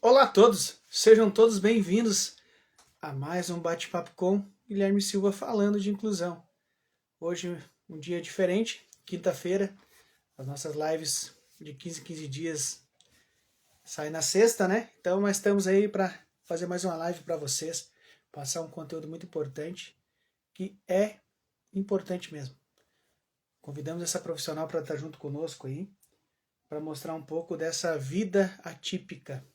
Olá a todos, sejam todos bem-vindos a mais um bate-papo com Guilherme Silva falando de inclusão. Hoje um dia diferente, quinta-feira, as nossas lives de 15 em 15 dias saem na sexta, né? Então nós estamos aí para fazer mais uma live para vocês, passar um conteúdo muito importante, que é importante mesmo. Convidamos essa profissional para estar junto conosco aí, para mostrar um pouco dessa vida atípica,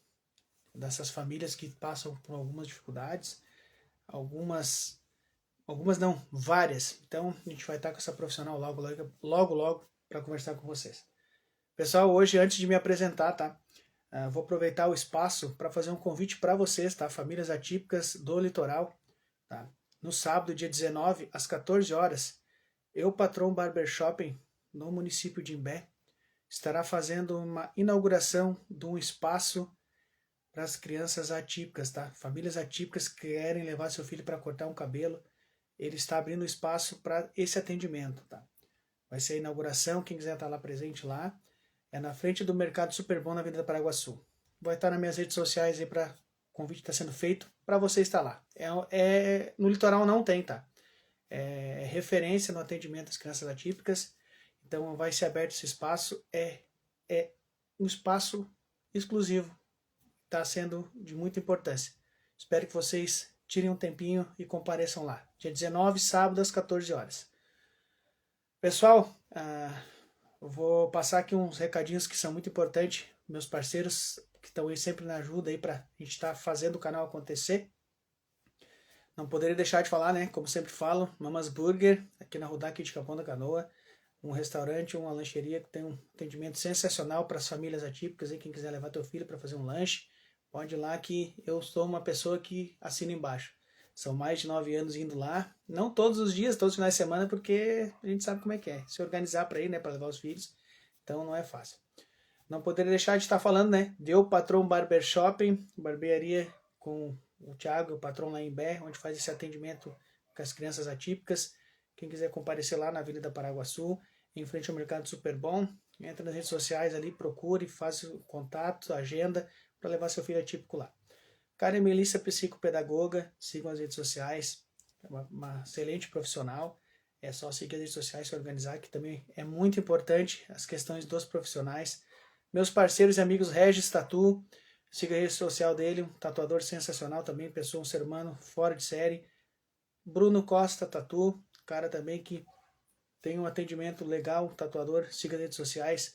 dessas famílias que passam por algumas dificuldades, algumas não, várias. Então a gente vai estar com essa profissional logo para conversar com vocês. Pessoal, hoje antes de me apresentar, tá? Vou aproveitar o espaço para fazer um convite para vocês, tá? Famílias atípicas do litoral, tá? No sábado, dia 19, às 14 horas, eu, Patrão Barbershop, no município de Imbé, estará fazendo uma inauguração de um espaço para as crianças atípicas, tá? Famílias atípicas que querem levar seu filho para cortar um cabelo, ele está abrindo espaço para esse atendimento, tá? Vai ser a inauguração, quem quiser estar lá presente lá, é na frente do Mercado Superbom na Avenida Paraguaçu. Vai estar nas minhas redes sociais aí para o convite está sendo feito para você estar lá. No litoral não tem, tá? É referência no atendimento às crianças atípicas, então vai ser aberto esse espaço, é um espaço exclusivo, está sendo de muita importância. Espero que vocês tirem um tempinho e compareçam lá. Dia 19, sábado, às 14 horas. Pessoal, eu vou passar aqui uns recadinhos que são muito importantes. Meus parceiros que estão aí sempre na ajuda aí para a gente estar fazendo o canal acontecer. Não poderia deixar de falar, né? Como sempre falo, Mamas Burger, aqui na Rudac de Capão da Canoa. Um restaurante, uma lancheria que tem um atendimento sensacional para as famílias atípicas. Aí, quem quiser levar teu filho para fazer um lanche, pode ir lá que eu sou uma pessoa que assina embaixo. São mais de 9 anos indo lá. Não todos os dias, todos os finais de semana, porque a gente sabe como é que é. Se organizar para ir, né? Para levar os filhos. Então não é fácil. Não poderia deixar de estar falando, né? Deu Patrão Barbershop, barbearia com o Thiago, o patrão lá em Bé, onde faz esse atendimento com as crianças atípicas. Quem quiser comparecer lá na Avenida Paraguaçu, em frente ao Mercado Superbom, entra nas redes sociais ali, procure, faça o contato, agenda, para levar seu filho atípico lá. Karen Melissa, psicopedagoga, sigam as redes sociais, é uma excelente profissional, é só seguir as redes sociais, se organizar, que também é muito importante as questões dos profissionais. Meus parceiros e amigos Regis Tatu, siga a rede social dele, um tatuador sensacional também, pessoa, um ser humano fora de série. Bruno Costa Tatu, cara também que tem um atendimento legal, tatuador, siga as redes sociais.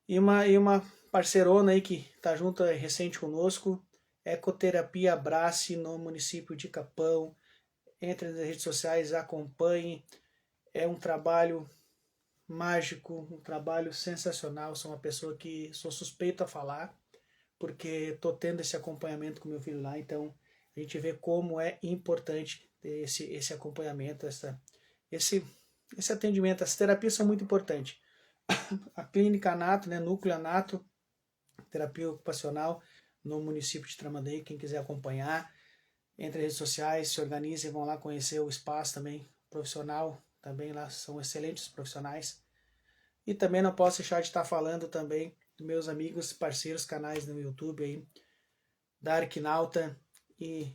E uma parceirona aí que tá junto, é recente conosco, Ecoterapia Abrace, no município de Capão. Entre nas redes sociais, acompanhe. É um trabalho mágico, um trabalho sensacional. Sou uma pessoa que sou suspeito a falar, porque estou tendo esse acompanhamento com meu filho lá, então a gente vê como é importante ter esse acompanhamento, esse atendimento. As terapias são muito importantes. A clínica Anato, né, Núcleo Anato, terapia ocupacional, no município de Tramandaí, quem quiser acompanhar, entre as redes sociais, se organizem, vão lá conhecer o espaço também, profissional, também lá são excelentes profissionais. E também não posso deixar de estar falando também dos meus amigos, parceiros, canais no YouTube aí, Dark Nauta e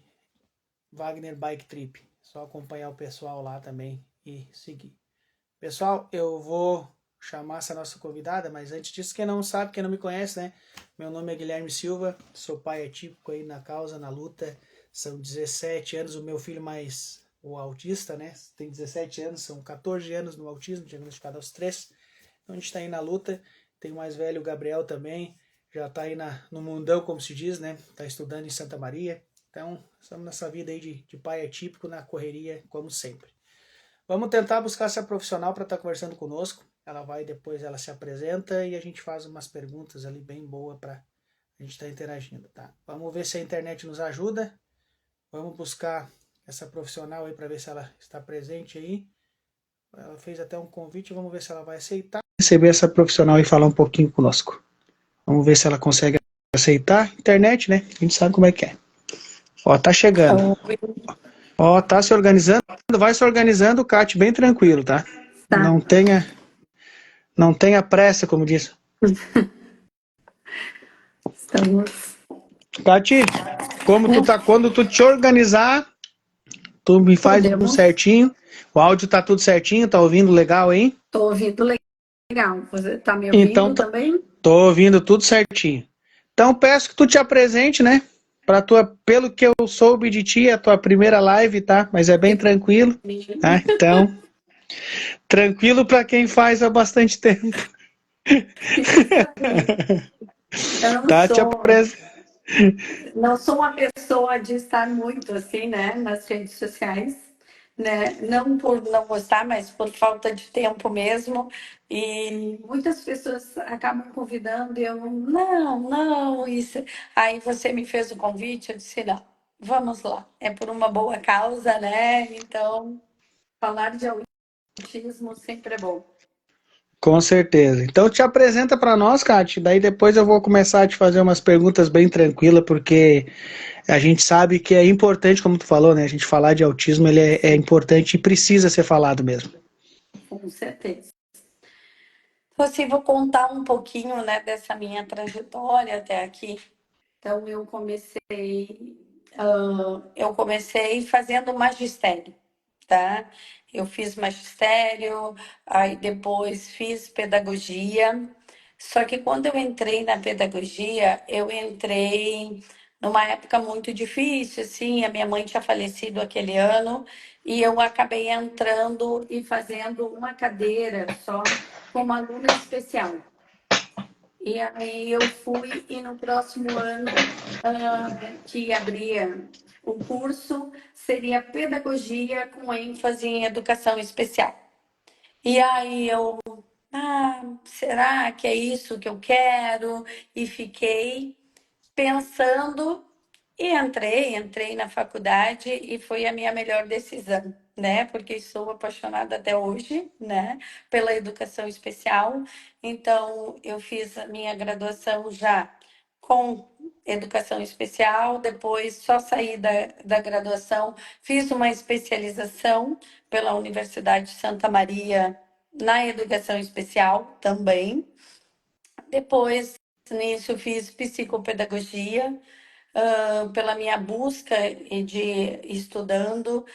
Wagner Bike Trip. Só acompanhar o pessoal lá também e seguir. Pessoal, eu vou chamar essa nossa convidada, mas antes disso, quem não sabe, quem não me conhece, né? Meu nome é Guilherme Silva, sou pai atípico aí na causa, na luta. São 17 anos, o meu filho mais o autista, né? Tem 17 anos, são 14 anos no autismo, diagnosticado aos 3. Então a gente está aí na luta. Tem o mais velho, o Gabriel também, já está aí no mundão, como se diz, né? Está estudando em Santa Maria. Então, estamos nessa vida aí de pai atípico, na correria, como sempre. Vamos tentar buscar essa profissional para estar conversando conosco. Ela vai depois, ela se apresenta e a gente faz umas perguntas ali bem boas para a gente estar interagindo, tá? Vamos ver se a internet nos ajuda. Vamos buscar essa profissional aí para ver se ela está presente aí. Ela fez até um convite, vamos ver se ela vai aceitar. Receber essa profissional e falar um pouquinho conosco. Vamos ver se ela consegue aceitar. Internet, né? A gente sabe como é que é. Ó, tá chegando. Oi. Ó, tá se organizando. Vai se organizando, Kátia, bem tranquilo, tá? Tá, Não tenha pressa, como diz. estamos. Cati, quando tu te organizar, tu me faz um Podemos. certinho. O áudio tá tudo certinho, tá ouvindo legal, hein? Tô ouvindo legal. Você está me Então, ouvindo também? tô ouvindo tudo certinho. Então, peço que tu te apresente, né? Pelo que eu soube de ti, é a tua primeira live, tá? Mas é bem tranquilo, tá? Então, tranquilo para quem faz há bastante tempo, Isso aí. Eu não tá? sou, não sou uma pessoa de estar muito assim, né, nas redes sociais, né? Não por não gostar, mas por falta de tempo mesmo. E muitas pessoas acabam convidando e eu não, isso. Aí você me fez o convite, eu disse, não, vamos lá. É por uma boa causa, né? Então, falar de autismo sempre é bom. Com certeza. Então te apresenta para nós, Kate. Daí depois eu vou começar a te fazer umas perguntas bem tranquilas, porque a gente sabe que é importante, como tu falou, né? A gente falar de autismo, ele é importante e precisa ser falado mesmo. Com certeza. Você vou contar um pouquinho, né, dessa minha trajetória até aqui. Então, eu comecei fazendo magistério, tá? Eu fiz magistério, aí depois fiz pedagogia. Só que quando eu entrei na pedagogia, eu entrei numa época muito difícil, assim, a minha mãe tinha falecido aquele ano, e eu acabei entrando e fazendo uma cadeira só como aluna especial. E aí eu fui, e no próximo ano, que abria o curso, seria pedagogia com ênfase em educação especial. E aí será que é isso que eu quero? E fiquei pensando e entrei na faculdade e foi a minha melhor decisão, né? Porque sou apaixonada até hoje, né, pela educação especial. Então, eu fiz a minha graduação já com educação especial, depois só saí da graduação, fiz uma especialização pela Universidade de Santa Maria na educação especial também. Depois, nisso, fiz psicopedagogia, pela minha busca de estudando,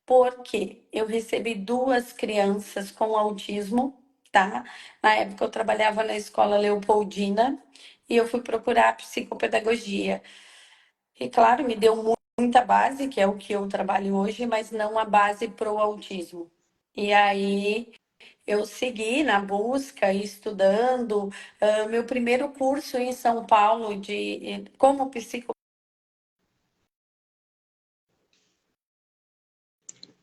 porque eu recebi duas crianças com autismo, tá? Na época eu trabalhava na escola Leopoldina e eu fui procurar psicopedagogia. E claro, me deu muita base, que é o que eu trabalho hoje, mas não a base para o autismo. E aí eu segui na busca, estudando. Meu primeiro curso em São Paulo de como psico.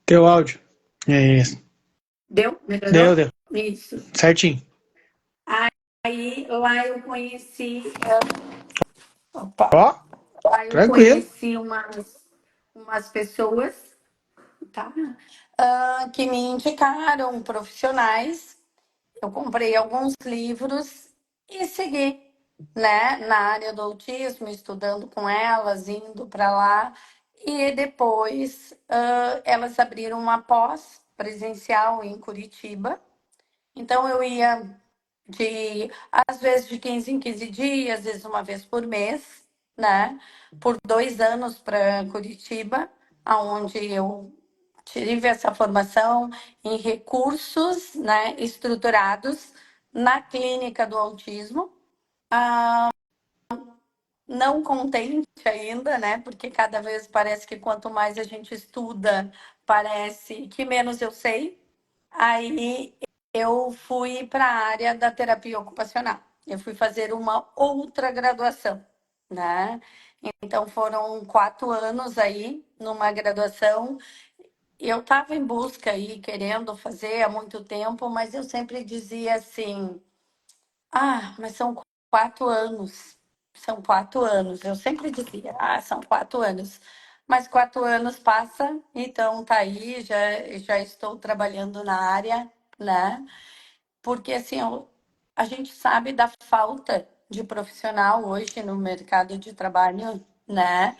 Teu áudio. É isso. Deu? Deu, Melhorou? deu. Isso. Certinho. Aí lá eu conheci. Opa! Ó, Lá eu tranquilo. conheci umas pessoas, tá? Que me indicaram profissionais. Eu comprei alguns livros e segui, né, na área do autismo, estudando com elas, indo para lá. E depois elas abriram uma pós presencial em Curitiba. Então eu ia às vezes de 15 em 15 dias, às vezes uma vez por mês, né? Por 2 anos para Curitiba, aonde eu tive essa formação em recursos, né, estruturados na clínica do autismo. Não contente ainda, né? Porque cada vez parece que quanto mais a gente estuda, parece que menos eu sei. Aí eu fui para a área da terapia ocupacional. Eu fui fazer uma outra graduação, né? Então foram 4 anos aí numa graduação. Eu estava em busca aí, querendo fazer há muito tempo, mas eu sempre dizia assim: mas são 4 anos. São 4 anos. Eu sempre dizia: são 4 anos. Mas 4 anos passa, então tá aí, já estou trabalhando na área, né? Porque assim, a gente sabe da falta de profissional hoje no mercado de trabalho, né?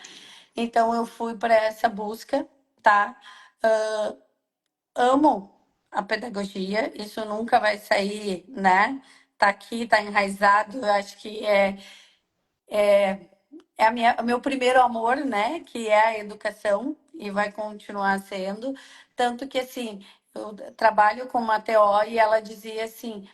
Então eu fui para essa busca, tá? Amo a pedagogia, isso nunca vai sair, né? Tá aqui, tá enraizado, eu acho que o meu primeiro amor, né? Que é a educação e vai continuar sendo. Tanto que, assim, eu trabalho com uma TO e ela dizia assim,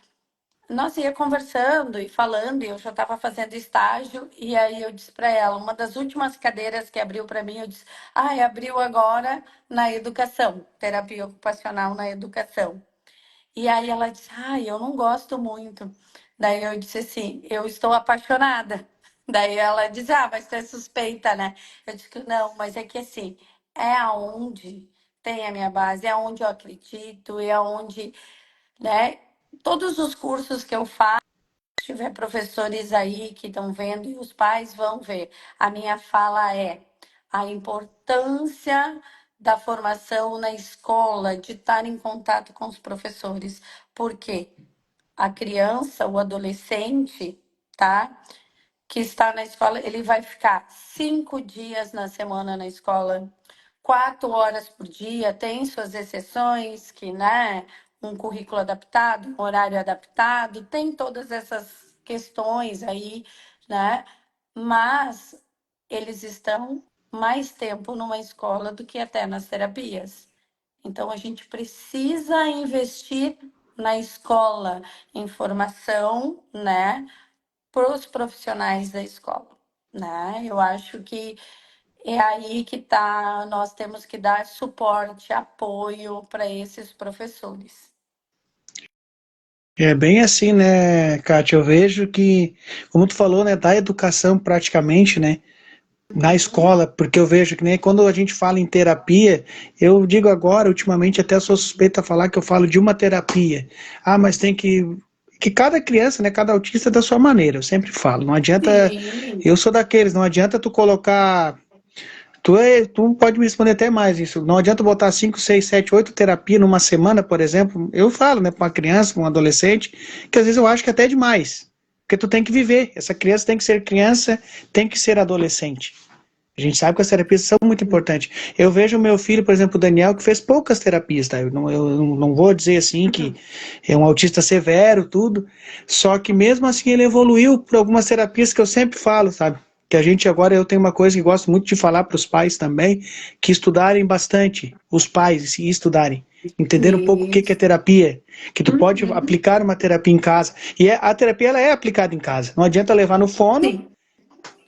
nós ia conversando e falando, e eu já estava fazendo estágio, e aí eu disse para ela, uma das últimas cadeiras que abriu para mim, eu disse, abriu agora na educação, terapia ocupacional na educação. E aí ela disse, eu não gosto muito. Daí eu disse assim, eu estou apaixonada. Daí ela diz, mas você é suspeita, né? Eu disse que não, mas é que assim, é aonde tem a minha base, é aonde eu acredito, é aonde, né? Todos os cursos que eu faço, se tiver professores aí que estão vendo e os pais vão ver. A minha fala é a importância da formação na escola, de estar em contato com os professores, porque a criança, o adolescente, tá? Que está na escola, ele vai ficar 5 dias na semana na escola, 4 horas por dia, tem suas exceções, que, né, um currículo adaptado, um horário adaptado, tem todas essas questões aí, né? Mas eles estão mais tempo numa escola do que até nas terapias. Então, a gente precisa investir na escola, em formação, né? Para os profissionais da escola, né? Eu acho que é aí que tá, nós temos que dar suporte, apoio para esses professores. É bem assim, né, Kátia? Eu vejo que, como tu falou, né, da educação praticamente, né, na escola, porque eu vejo que nem quando a gente fala em terapia, eu digo agora, ultimamente até sou suspeita a falar que eu falo de uma terapia. Mas tem que cada criança, né, cada autista é da sua maneira, eu sempre falo. Não adianta, Sim. eu sou daqueles, não adianta tu colocar. Tu pode me responder até mais isso. Não adianta botar 5, 6, 7, 8 terapia numa semana, por exemplo. Eu falo, né, para uma criança, para um adolescente, que às vezes eu acho que até é demais. Porque tu tem que viver. Essa criança tem que ser criança, tem que ser adolescente. A gente sabe que as terapias são muito importantes. Eu vejo o meu filho, por exemplo, o Daniel, que fez poucas terapias, tá? Eu não vou dizer assim que é um autista severo, tudo. Só que mesmo assim ele evoluiu por algumas terapias que eu sempre falo, sabe? Que a gente agora, eu tenho uma coisa que gosto muito de falar para os pais também, que estudarem bastante, os pais, e estudarem. Entender um pouco o que é Isso. terapia, que tu pode Uhum. aplicar uma terapia em casa. E a terapia ela é aplicada em casa. Não adianta levar no fono Sim.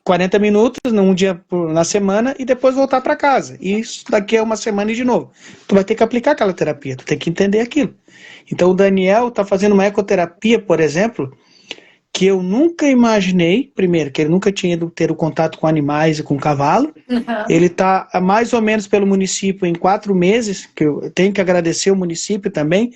40 minutos num dia na semana e depois voltar para casa. E isso daqui a uma semana e de novo. Tu vai ter que aplicar aquela terapia, tu tem que entender aquilo. Então o Daniel está fazendo uma ecoterapia, por exemplo, que eu nunca imaginei, primeiro, que ele nunca tinha ido ter o contato com animais e com cavalo. Ele Uhum. está mais ou menos pelo município em 4 meses, que eu tenho que agradecer o município também,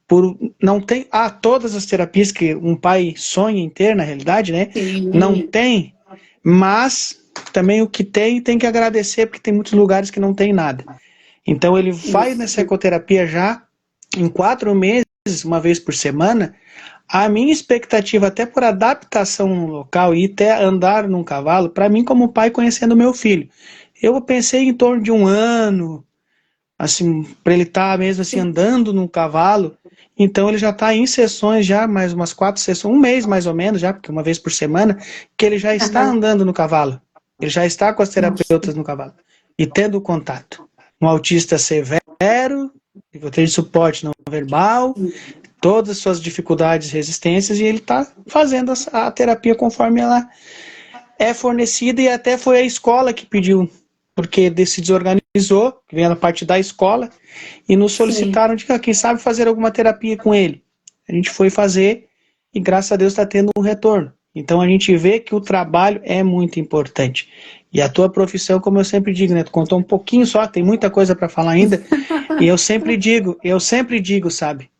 por não tem todas as terapias que um pai sonha em ter, na realidade, né? Não Sim. tem, mas também o que tem que agradecer, porque tem muitos lugares que não tem nada. Então ele vai nessa Isso. ecoterapia já em 4 meses, uma vez por semana. A minha expectativa, até por adaptação no local e até andar num cavalo, para mim, como pai, conhecendo meu filho, eu pensei em torno de um ano, assim, para ele estar mesmo assim Sim. andando num cavalo. Então ele já está em sessões já, mais umas 4 sessões, um mês mais ou menos já, porque uma vez por semana, que ele já está Uhum. andando no cavalo. Ele já está com as terapeutas no cavalo e tendo contato. Um autista severo, que tem suporte não verbal, todas as suas dificuldades e resistências, e ele está fazendo a terapia conforme ela é fornecida, e até foi a escola que pediu, porque se desorganizou, que vem a parte da escola, e nos Sim. solicitaram de quem sabe fazer alguma terapia com ele. A gente foi fazer e graças a Deus está tendo um retorno. Então a gente vê que o trabalho é muito importante. E a tua profissão, como eu sempre digo, né? Tu contou um pouquinho só, tem muita coisa para falar ainda. E eu sempre digo, sabe?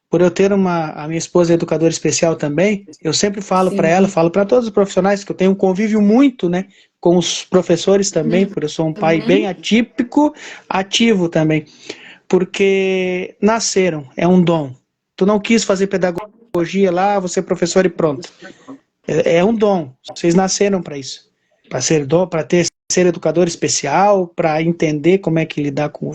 Por eu ter a minha esposa é educadora especial também, eu sempre falo para ela, Sim. falo para todos os profissionais que eu tenho um convívio muito, né, com os professores também, por eu sou um pai bem Uhum. atípico, ativo também, porque nasceram, é um dom. Tu não quis fazer pedagogia lá, você é professor e pronto. É um dom. Vocês nasceram para isso, para ser dom, para ter ser educador especial, para entender como é que lidar com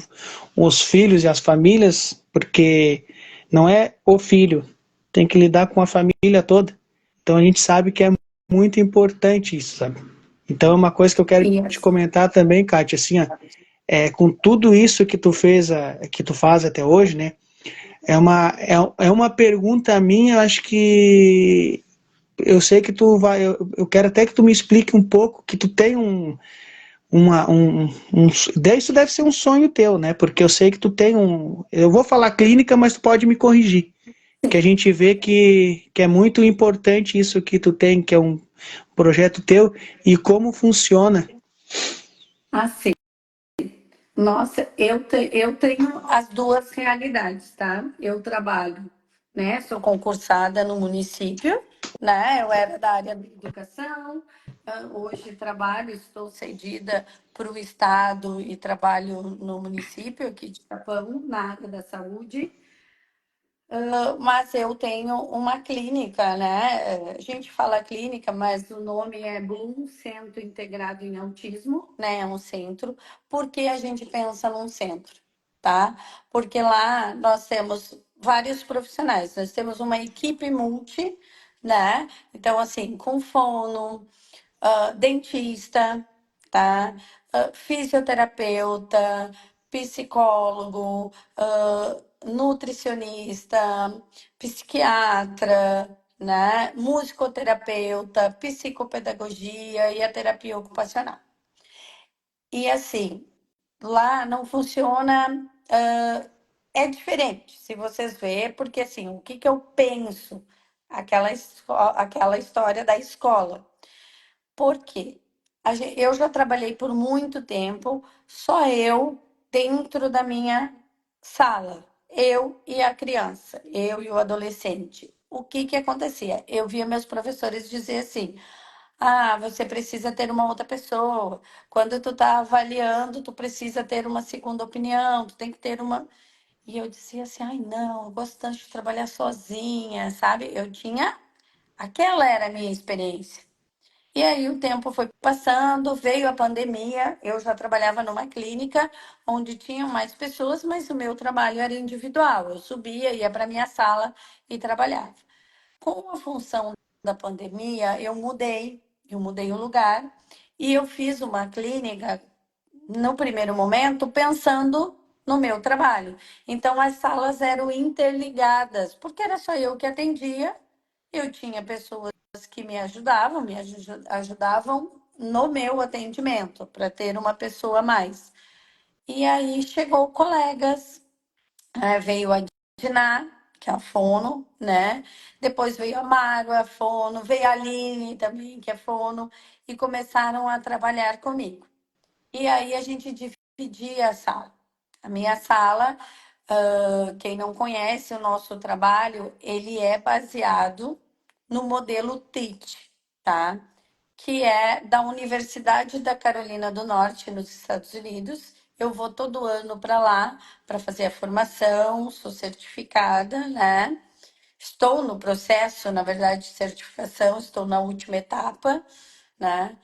os filhos e as famílias, porque não é o filho, tem que lidar com a família toda. Então a gente sabe que é muito importante isso, sabe? Então, é uma coisa que eu quero te Isso. comentar também, Kátia, assim, ó, com tudo isso que tu fez, que tu faz até hoje, né? É uma pergunta minha, acho que eu sei que tu vai, eu quero até que tu me explique um pouco, que tu tem isso deve ser um sonho teu, né? Porque eu sei que tu tem eu vou falar clínica, mas tu pode me corrigir, que a gente vê que é muito importante isso que tu tem, que é um projeto teu, e como funciona. Assim, nossa, eu tenho as duas realidades, tá? Eu trabalho, né? Sou concursada no município, né? Eu era da área da educação, hoje trabalho, estou cedida para o estado e trabalho no município aqui de Capão, na área da saúde. Mas eu tenho uma clínica, né? A gente fala clínica, mas o nome é Bloom Centro Integrado em Autismo, né? É um centro. Por que a gente pensa num centro, tá? Porque lá nós temos vários profissionais, nós temos uma equipe multi, né? Então, assim, com fono, dentista, tá? Fisioterapeuta, psicólogo, nutricionista, psiquiatra, né? Musicoterapeuta, psicopedagogia e a terapia ocupacional. E assim, lá não funciona. É diferente, se vocês verem, porque assim, o que que eu penso? Aquela história da escola. Por quê? Eu já trabalhei por muito tempo, só eu dentro da minha sala, eu e a criança, eu e o adolescente. O que que acontecia? Eu via meus professores dizer assim: "Ah, você precisa ter uma outra pessoa. Quando tu tá avaliando, tu precisa ter uma segunda opinião, tu tem que ter uma". E eu dizia assim: "Ai, não, eu gosto tanto de trabalhar sozinha", sabe? Eu tinha aquela era a minha experiência. E aí o tempo foi passando, veio a pandemia, eu já trabalhava numa clínica onde tinham mais pessoas, mas o meu trabalho era individual. Eu subia, ia para minha sala e trabalhava. Com a função da pandemia, eu mudei o lugar e eu fiz uma clínica no primeiro momento pensando no meu trabalho. Então as salas eram interligadas, porque era só eu que atendia, eu tinha pessoas que ajudavam no meu atendimento, para ter uma pessoa a mais. E aí chegou colegas, veio a Diná, que é a fono, né? Depois veio a Mário, a fono, veio a Aline também, que é fono, e começaram a trabalhar comigo. E aí a gente dividia a sala. A minha sala, quem não conhece o nosso trabalho, ele é baseado no modelo TEACH, tá? Que é da Universidade da Carolina do Norte, nos Estados Unidos. Eu vou todo ano para lá para fazer a formação, sou certificada, né? Estou no processo, na verdade, de certificação, estou na última etapa, né?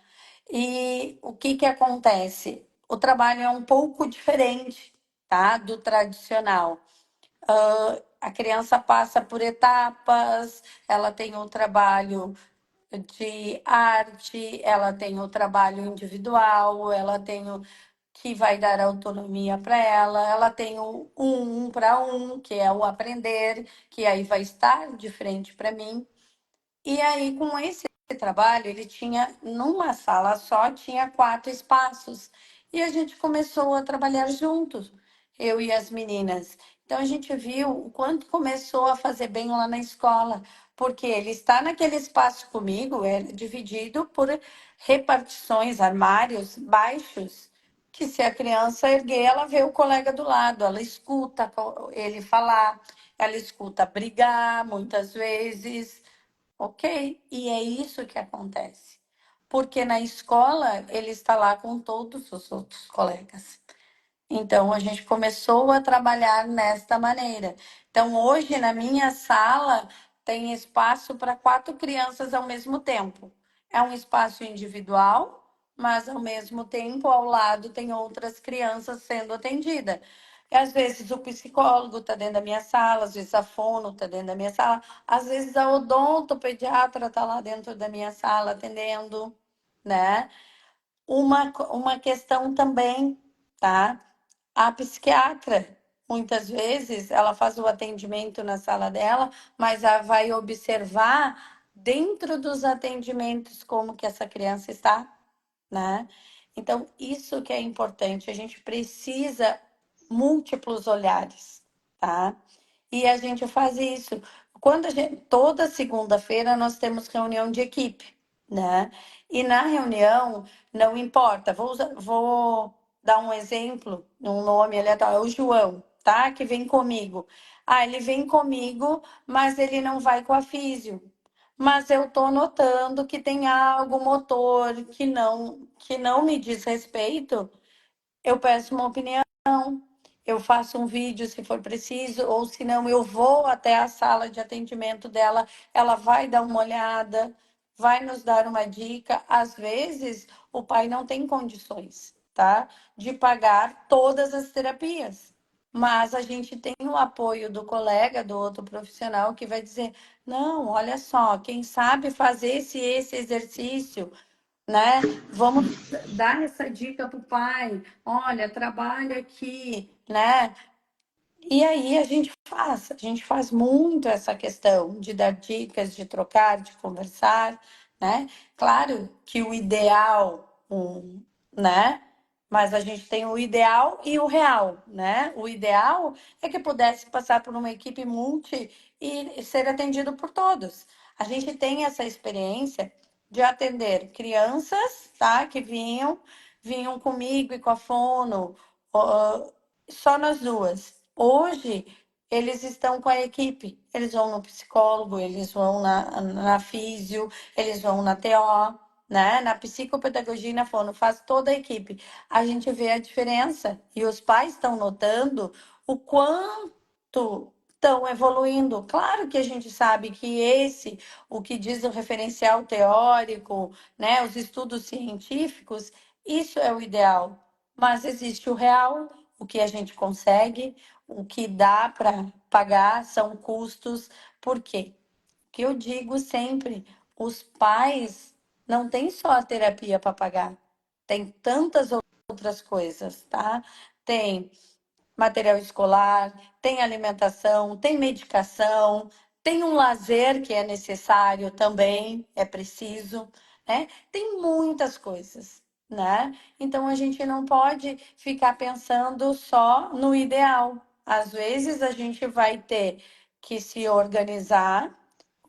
E o que que acontece? O trabalho é um pouco diferente, tá? Do tradicional. A criança passa por etapas, ela tem o trabalho de arte, ela tem o trabalho individual, ela tem o que vai dar autonomia para ela, ela tem o um para um, que é o aprender, que aí vai estar de frente para mim. E aí, com esse trabalho, ele tinha, numa sala só, tinha 4 espaços. E a gente começou a trabalhar juntos, eu e as meninas. Então, a gente viu o quanto começou a fazer bem lá na escola, porque ele está naquele espaço comigo, era dividido por repartições, armários baixos, que se a criança erguer, ela vê o colega do lado, ela escuta ele falar, ela escuta brigar, muitas vezes. Ok? E é isso que acontece. Porque na escola ele está lá com todos os outros colegas. Então a gente começou a trabalhar nesta maneira. Então hoje na minha sala tem espaço para 4 crianças ao mesmo tempo. É um espaço individual, mas ao mesmo tempo ao lado tem outras crianças sendo atendidas. E às vezes o psicólogo está dentro da minha sala, às vezes a fono está dentro da minha sala, às vezes a odontopediatra está lá dentro da minha sala atendendo, né? uma questão também, tá? A psiquiatra, muitas vezes, ela faz o atendimento na sala dela, mas ela vai observar dentro dos atendimentos como que essa criança está, né? Então, isso que é importante, a gente precisa múltiplos olhares, tá? E a gente faz isso. Toda segunda-feira nós temos reunião de equipe, né? E na reunião, não importa, vou dar um exemplo, um nome aleatório, é o João, tá? Que vem comigo. Ah, ele vem comigo, mas ele não vai com a físio. Mas eu tô notando que tem algo motor que não me diz respeito, eu peço uma opinião, eu faço um vídeo se for preciso, ou se não, eu vou até a sala de atendimento dela, ela vai dar uma olhada, vai nos dar uma dica. Às vezes, o pai não tem condições, tá? De pagar todas as terapias. Mas a gente tem o apoio do colega, do outro profissional, que vai dizer: não, olha só, quem sabe fazer esse exercício, né? Vamos dar essa dica para o pai. Olha, trabalha aqui, né? E aí a gente faz muito essa questão de dar dicas, de trocar, de conversar, né? Claro que o ideal, né? Mas a gente tem o ideal e o real, né? O ideal é que pudesse passar por uma equipe multi e ser atendido por todos. A gente tem essa experiência de atender crianças, tá? Que vinham comigo e com a fono, só nós duas. Hoje, eles estão com a equipe. Eles vão no psicólogo, eles vão na físio, eles vão na TO, né? Na psicopedagogia e na fono, faz toda a equipe. A gente vê a diferença e os pais estão notando o quanto estão evoluindo. Claro que a gente sabe que o que diz o referencial teórico, né, os estudos científicos, isso é o ideal. Mas existe o real, o que a gente consegue, o que dá para pagar são custos. Por quê? Que eu digo sempre, os pais não têm só a terapia para pagar, tem tantas outras coisas, tá? Tem material escolar, tem alimentação, tem medicação, tem um lazer que é necessário também, é preciso, né? Tem muitas coisas, né? Então a gente não pode ficar pensando só no ideal. Às vezes a gente vai ter que se organizar,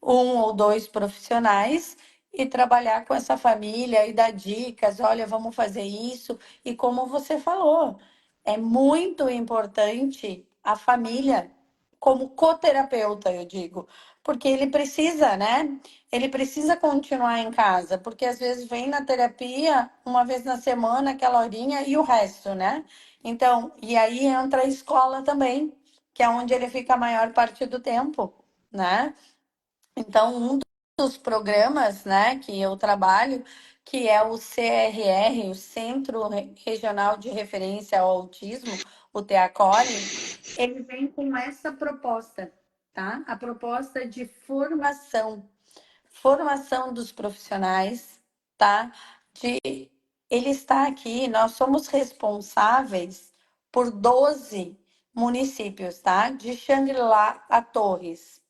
um ou dois profissionais, e trabalhar com essa família e dar dicas, olha, vamos fazer isso. E como você falou, é muito importante a família como coterapeuta, eu digo, porque ele precisa, né? Ele precisa continuar em casa, porque às vezes vem na terapia uma vez na semana, aquela horinha e o resto, né? Então, e aí entra a escola também, que é onde ele fica a maior parte do tempo, né? Então, um dos programas, né, que eu trabalho, que é o CRR, o Centro Regional de Referência ao Autismo, o TEACOLE, ele vem com essa proposta, tá? A proposta de formação dos profissionais, tá? Ele está aqui, nós somos responsáveis por 12 municípios, tá? De Xangri-Lá a Torres.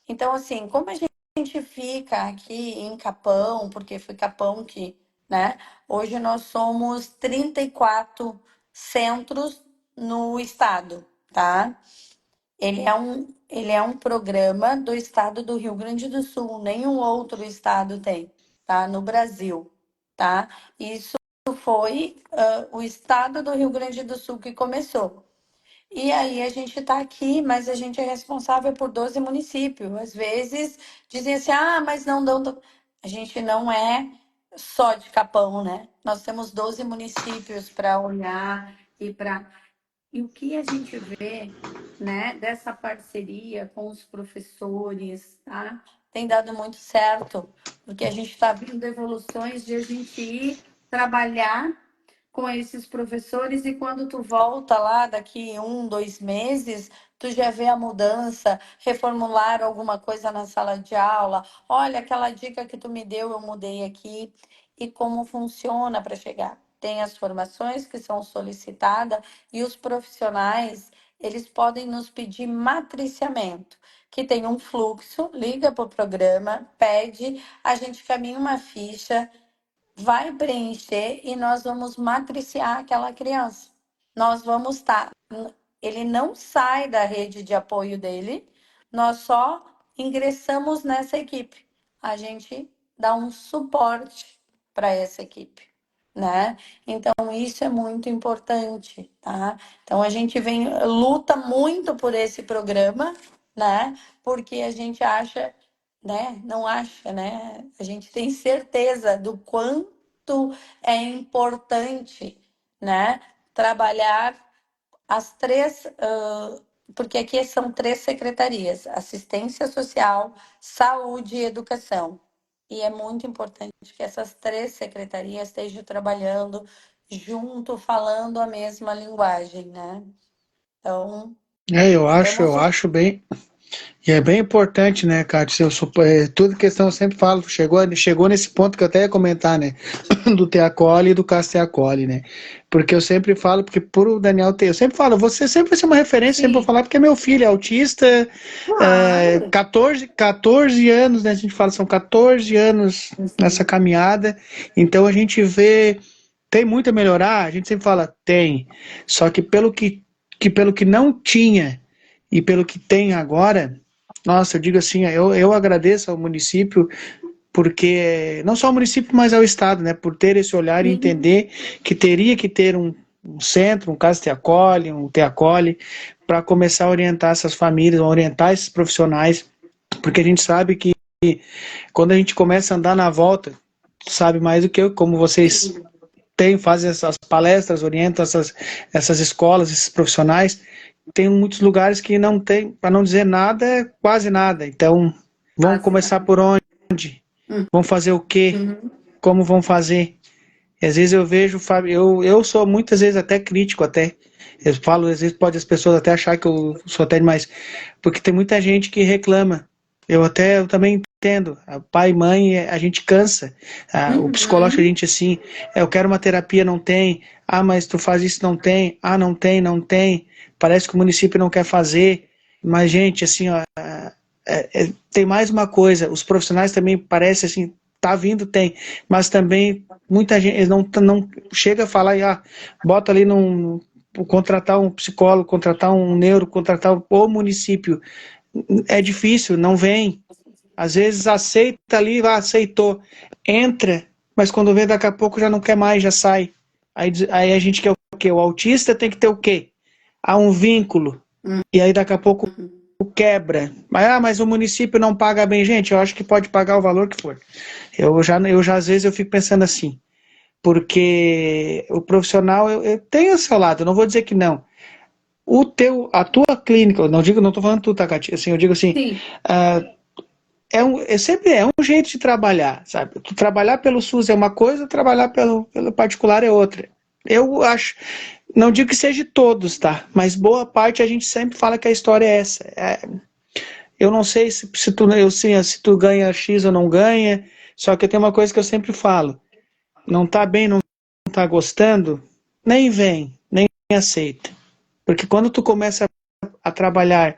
Então, assim, como a gente fica aqui em Capão, porque foi Capão que, né? Hoje nós somos 34 centros no estado, tá? Ele é um programa do estado do Rio Grande do Sul, nenhum outro estado tem, tá? No Brasil, tá? Isso foi o estado do Rio Grande do Sul que começou. E aí a gente está aqui, mas a gente é responsável por 12 municípios. Às vezes dizem assim, ah, mas não dão. A gente não é só de Capão, né? Nós temos 12 municípios para olhar e o que a gente vê, né, dessa parceria com os professores, tá? Tem dado muito certo, porque a gente está vendo evoluções de a gente ir trabalhar com esses professores e quando tu volta lá daqui 1, 2 meses, tu já vê a mudança, reformular alguma coisa na sala de aula. Olha, aquela dica que tu me deu, eu mudei aqui. e como funciona para chegar. Tem as formações que são solicitadas e os profissionais, eles podem nos pedir matriciamento, que tem um fluxo, liga para o programa, pede, a gente caminha uma ficha, vai preencher e nós vamos matriciar aquela criança. Nós vamos estar. Ele não sai da rede de apoio dele, nós só ingressamos nessa equipe. A gente dá um suporte para essa equipe, né? Então, isso é muito importante, tá? Então, a gente luta muito por esse programa, né? Porque a gente acha, né? Não acha, né? A gente tem certeza do quanto é importante, né? Trabalhar as três, porque aqui são três secretarias: assistência social, saúde e educação. E é muito importante que essas três secretarias estejam trabalhando junto, falando a mesma linguagem, né? Então, Eu estamos acho bem. E é bem importante, né, Cátia? Tudo questão eu sempre falo, chegou nesse ponto que eu até ia comentar, né? Do Teacoli e do Casteacoli, né? Porque eu sempre falo, porque por o Daniel ter, eu sempre falo, você sempre vai ser uma referência, sempre vou sim, falar, porque é meu filho, é autista, claro. 14 anos, né? A gente fala, são 14 anos nessa caminhada, então a gente vê, tem muito a melhorar, a gente sempre fala, tem, só que pelo que não tinha e pelo que tem agora, nossa, eu digo assim, eu agradeço ao município, porque não só ao município, mas ao Estado, né, por ter esse olhar e Sim. entender que teria que ter um centro, um Casa Te Acolhe, um Te Acolhe, para começar a orientar essas famílias, orientar esses profissionais, porque a gente sabe que quando a gente começa a andar na volta, sabe mais do que eu, como vocês Sim. fazem essas palestras, orientam essas escolas, esses profissionais, tem muitos lugares que não tem, para não dizer nada, quase nada. Então, vamos Quase começar nada. por onde? Vão fazer o quê? Uhum. Como vão fazer? E às vezes eu vejo, Fábio, eu sou muitas vezes até crítico, até. Eu falo, às vezes pode as pessoas até achar que eu sou até demais, porque tem muita gente que reclama. Eu também entendo. Pai e mãe, a gente cansa. O psicológico a Uhum. gente assim, eu quero uma terapia, não tem. Ah, mas tu faz isso, não tem. Ah, não tem, não tem. Parece que o município não quer fazer. Mas, gente, assim, ó, tem mais uma coisa. Os profissionais também parece assim, tá vindo, tem. Mas também muita gente eles não chega a falar, bota ali contratar um psicólogo, contratar um neuro, contratar o município. É difícil, não vem. Às vezes aceita ali, aceitou, entra, mas quando vê daqui a pouco já não quer mais, já sai. Aí a gente quer o quê? O autista tem que ter o quê? Há um vínculo. E aí daqui a pouco quebra. Mas o município não paga bem, gente. Eu acho que pode pagar o valor que for. Eu já às vezes eu fico pensando assim, porque o profissional eu tenho o seu lado, eu não vou dizer que não. A tua clínica, eu não estou falando tu, tá, Cati? Assim, eu digo assim, Sim. ah, sempre é um jeito de trabalhar, sabe? Tu trabalhar pelo SUS é uma coisa, trabalhar pelo particular é outra. Eu acho, não digo que seja todos, tá? Mas boa parte a gente sempre fala que a história é essa. Eu não sei se tu ganha X ou não ganha, só que tem uma coisa que eu sempre falo: não tá bem, não tá gostando, nem vem, nem aceita. Porque quando tu começa a trabalhar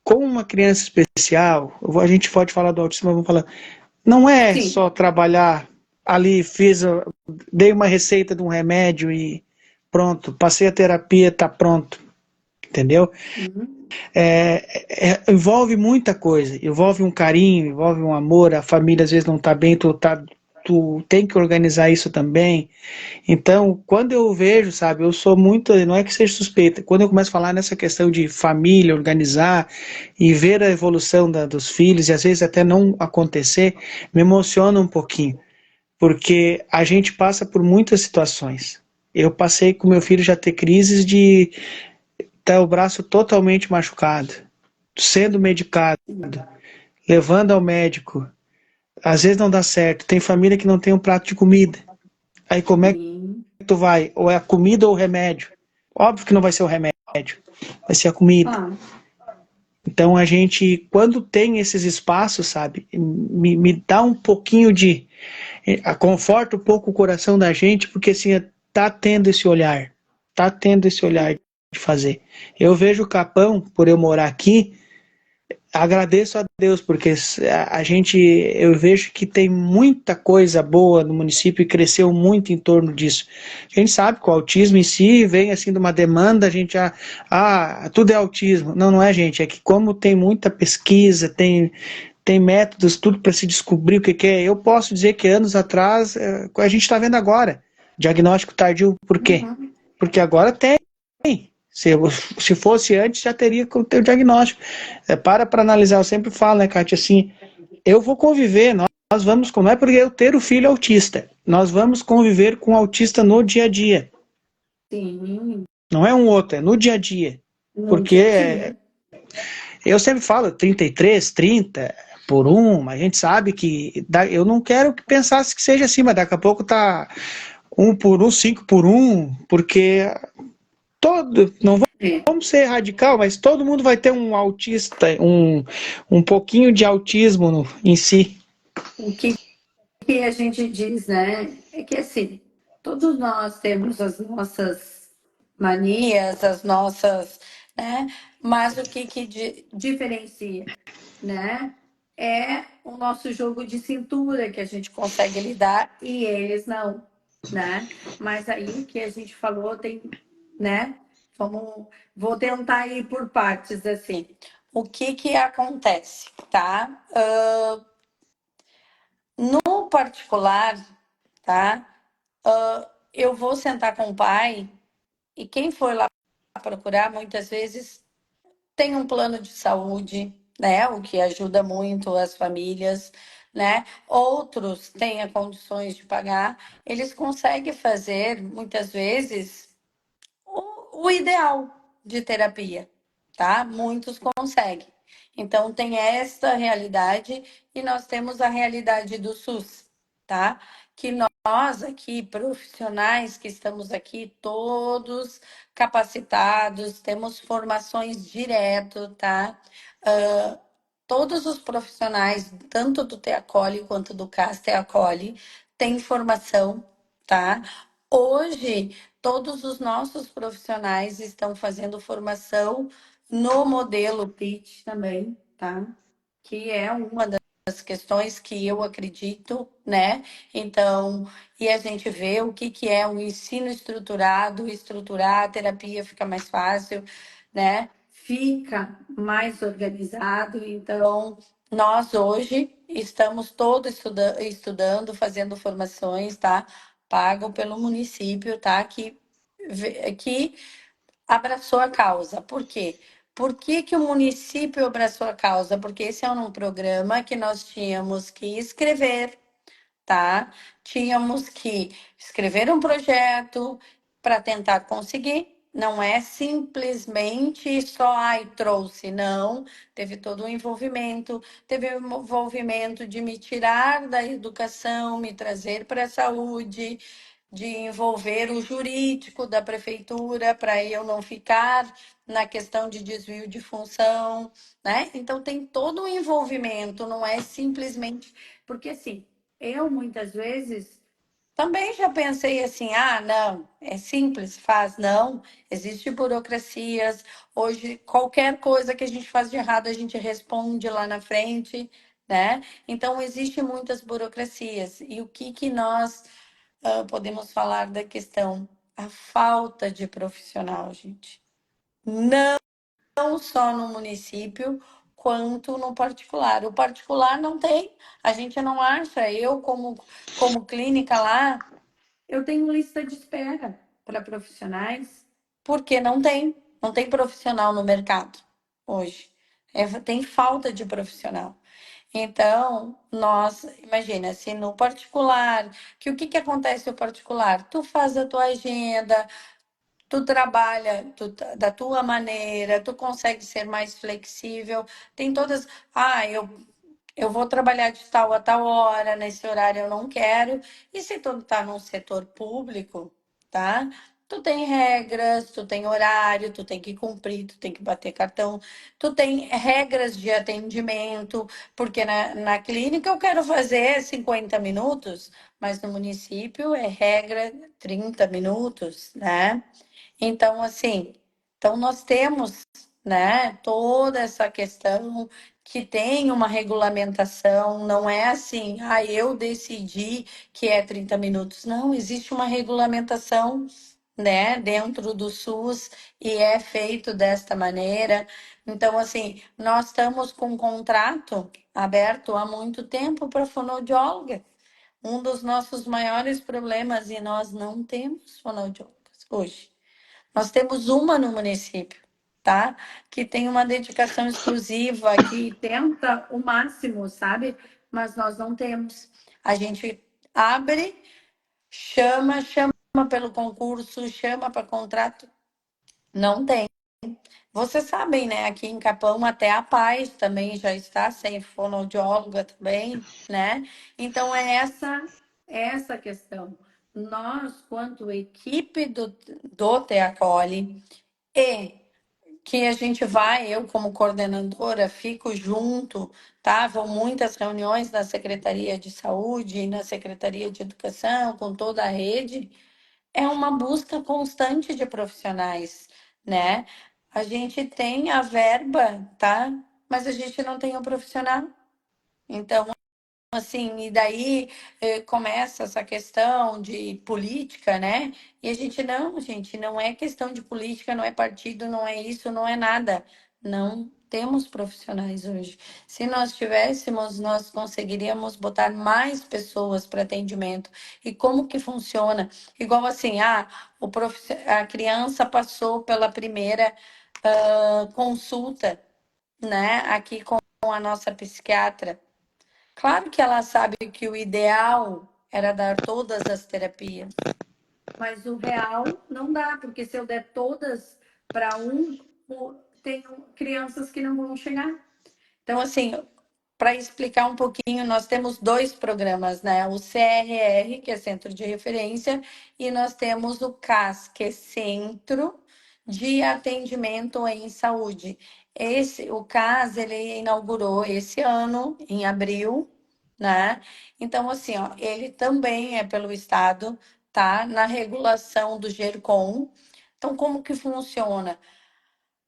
com uma criança especial, a gente pode falar do autismo, mas vamos falar, não é Sim. só trabalhar ali, dei uma receita de um remédio e pronto, passei a terapia, tá pronto, entendeu? Uhum. Envolve muita coisa, envolve um carinho, envolve um amor, a família às vezes não está bem, tu tem que organizar isso também. Então, quando eu vejo, sabe, eu sou muito, não é que seja suspeita, quando eu começo a falar nessa questão de família, organizar e ver a evolução dos filhos, e às vezes até não acontecer, me emociona um pouquinho, porque a gente passa por muitas situações. Eu passei com meu filho já ter crises de ter o braço totalmente machucado, sendo medicado, levando ao médico. Às vezes não dá certo. Tem família que não tem um prato de comida. Aí como é que Sim. tu vai? Ou é a comida ou o remédio? Óbvio que não vai ser o remédio, vai ser a comida. Ah, Então a gente, quando tem esses espaços, sabe, me dá um pouquinho de. conforta um pouco o coração da gente, porque assim, tá tendo esse olhar de fazer. Eu vejo o Capão, por eu morar aqui, agradeço a Deus, porque a gente, eu vejo que tem muita coisa boa no município e cresceu muito em torno disso. A gente sabe que o autismo em si vem assim de uma demanda, a gente, tudo é autismo. Não, não é, gente, é que como tem muita pesquisa, tem métodos, tudo para se descobrir o que, que é. Eu posso dizer que anos atrás, a gente está vendo agora, diagnóstico tardio, por quê? Uhum. Porque agora tem. Se, se fosse antes, já teria que ter o diagnóstico. Para analisar, eu sempre falo, né, Kátia, assim, eu vou conviver, nós vamos, não é porque eu ter o filho autista, nós vamos conviver com o autista no dia a dia. Sim, Não é um outro, é no dia a dia. no Porque dia a dia. eu sempre falo 33, 30 por um, a gente sabe que eu não quero que pensasse que seja assim, mas daqui a pouco tá um por um, 5 por um, porque não É. vamos ser radical, mas todo mundo vai ter um autista, um pouquinho de autismo em si. O que a gente diz, né? É que assim, todos nós temos as nossas manias, as nossas, né? Mas o que diferencia, né? É o nosso jogo de cintura que a gente consegue lidar e eles não, né? Mas aí o que a gente falou tem, né? Vou tentar ir por partes assim. O que acontece, tá? No particular, tá? Eu vou sentar com o pai e quem for lá procurar, muitas vezes tem um plano de saúde, né? O que ajuda muito as famílias, né? Outros têm condições de pagar, eles conseguem fazer, muitas vezes, o ideal de terapia, tá? Muitos conseguem. Então, tem esta realidade e nós temos a realidade do SUS, tá? Que nós aqui, profissionais que estamos aqui, todos capacitados, temos formações direto, tá? Uh, todos os profissionais, tanto do Teacoli quanto do CAS Teacoli, têm formação, tá? Hoje, todos os nossos profissionais estão fazendo formação no modelo PIT também, tá? Que é uma das questões que eu acredito, né? Então, e a gente vê o que é o ensino estruturado, estruturar a terapia fica mais fácil, né? Fica mais organizado. Então, nós hoje estamos todos estudando, fazendo formações, tá? Pago pelo município, tá? Que abraçou a causa. Por quê? Por que o município abraçou a causa? Porque esse é um programa que nós tínhamos que escrever, tá? Tínhamos que escrever um projeto para tentar conseguir. Não é simplesmente só ai trouxe, não. Teve todo um envolvimento, teve um envolvimento de me tirar da educação, me trazer para a saúde, de envolver o jurídico da prefeitura para eu não ficar na questão de desvio de função, né? Então tem todo um envolvimento, não é simplesmente porque assim, eu muitas vezes também já pensei assim, ah, não, é simples, faz, não, existe burocracias. Hoje, qualquer coisa que a gente faz de errado, a gente responde lá na frente, né? Então, existem muitas burocracias. E o que nós podemos falar da questão? A falta de profissional, gente. Não só no município, quanto no particular. O particular não tem, a gente não acha. Eu, como clínica lá, eu tenho lista de espera para profissionais, porque não tem profissional no mercado hoje. Tem falta de profissional. Então, nós, imagina, se no particular, que o que acontece no particular? Tu faz a tua agenda, tu trabalha da tua maneira, tu consegue ser mais flexível, tem todas, eu vou trabalhar de tal a tal hora, nesse horário eu não quero. E se tu tá num setor público, tá? Tu tem regras, tu tem horário, tu tem que cumprir, tu tem que bater cartão, tu tem regras de atendimento, porque na clínica eu quero fazer 50 minutos, mas no município é regra 30 minutos, né? Então, assim, então nós temos, né, toda essa questão que tem uma regulamentação, não é assim, ah, eu decidi que é 30 minutos. Não, existe uma regulamentação, né, dentro do SUS e é feito desta maneira. Então, assim, nós estamos com um contrato aberto há muito tempo para fonoaudióloga. Um dos nossos maiores problemas, e nós não temos fonoaudiólogas hoje. Nós temos uma no município, tá? Que tem uma dedicação exclusiva, que tenta o máximo, sabe? Mas nós não temos. A gente abre, chama pelo concurso, chama para contrato, não tem. Vocês sabem, né? Aqui em Capão até a Paz também já está sem fonoaudióloga também, né? Então é essa questão. Nós, quanto equipe do Teacoli, e que a gente vai, eu como coordenadora, fico junto, tá? Vão muitas reuniões na Secretaria de Saúde e na Secretaria de Educação, com toda a rede, é uma busca constante de profissionais, né? A gente tem a verba, tá? Mas a gente não tem o profissional. Então, assim, e daí começa essa questão de política, né? E a gente não, gente, não é questão de política, não é partido, não é isso, não é nada. Não temos profissionais hoje. Se nós tivéssemos, nós conseguiríamos botar mais pessoas para atendimento. E como que funciona? Igual assim, a criança passou pela primeira consulta, né? Aqui com a nossa psiquiatra. Claro que ela sabe que o ideal era dar todas as terapias, mas o real não dá, porque se eu der todas para tem crianças que não vão chegar. Então, assim, para explicar um pouquinho, nós temos dois programas, né? O CRR, que é Centro de Referência, e nós temos o CAS, que é Centro de Atendimento em Saúde. O CAS, ele inaugurou esse ano, em abril, né? Então, assim, ó, ele também é pelo Estado, tá? Na regulação do GERCOM. Então, como que funciona?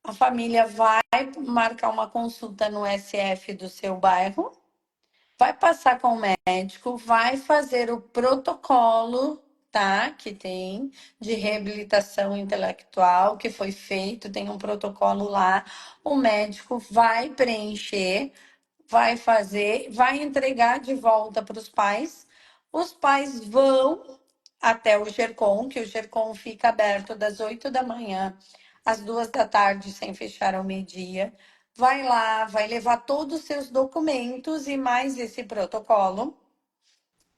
A família vai marcar uma consulta no SF do seu bairro, vai passar com o médico, vai fazer o protocolo, tá? Que tem de reabilitação intelectual que foi feito, tem um protocolo lá. O médico vai preencher, vai fazer, vai entregar de volta para os pais. Os pais vão até o GERCOM, que o GERCOM fica aberto das 8 da manhã às 2 da tarde, sem fechar ao meio-dia. Vai lá, vai levar todos os seus documentos e mais esse protocolo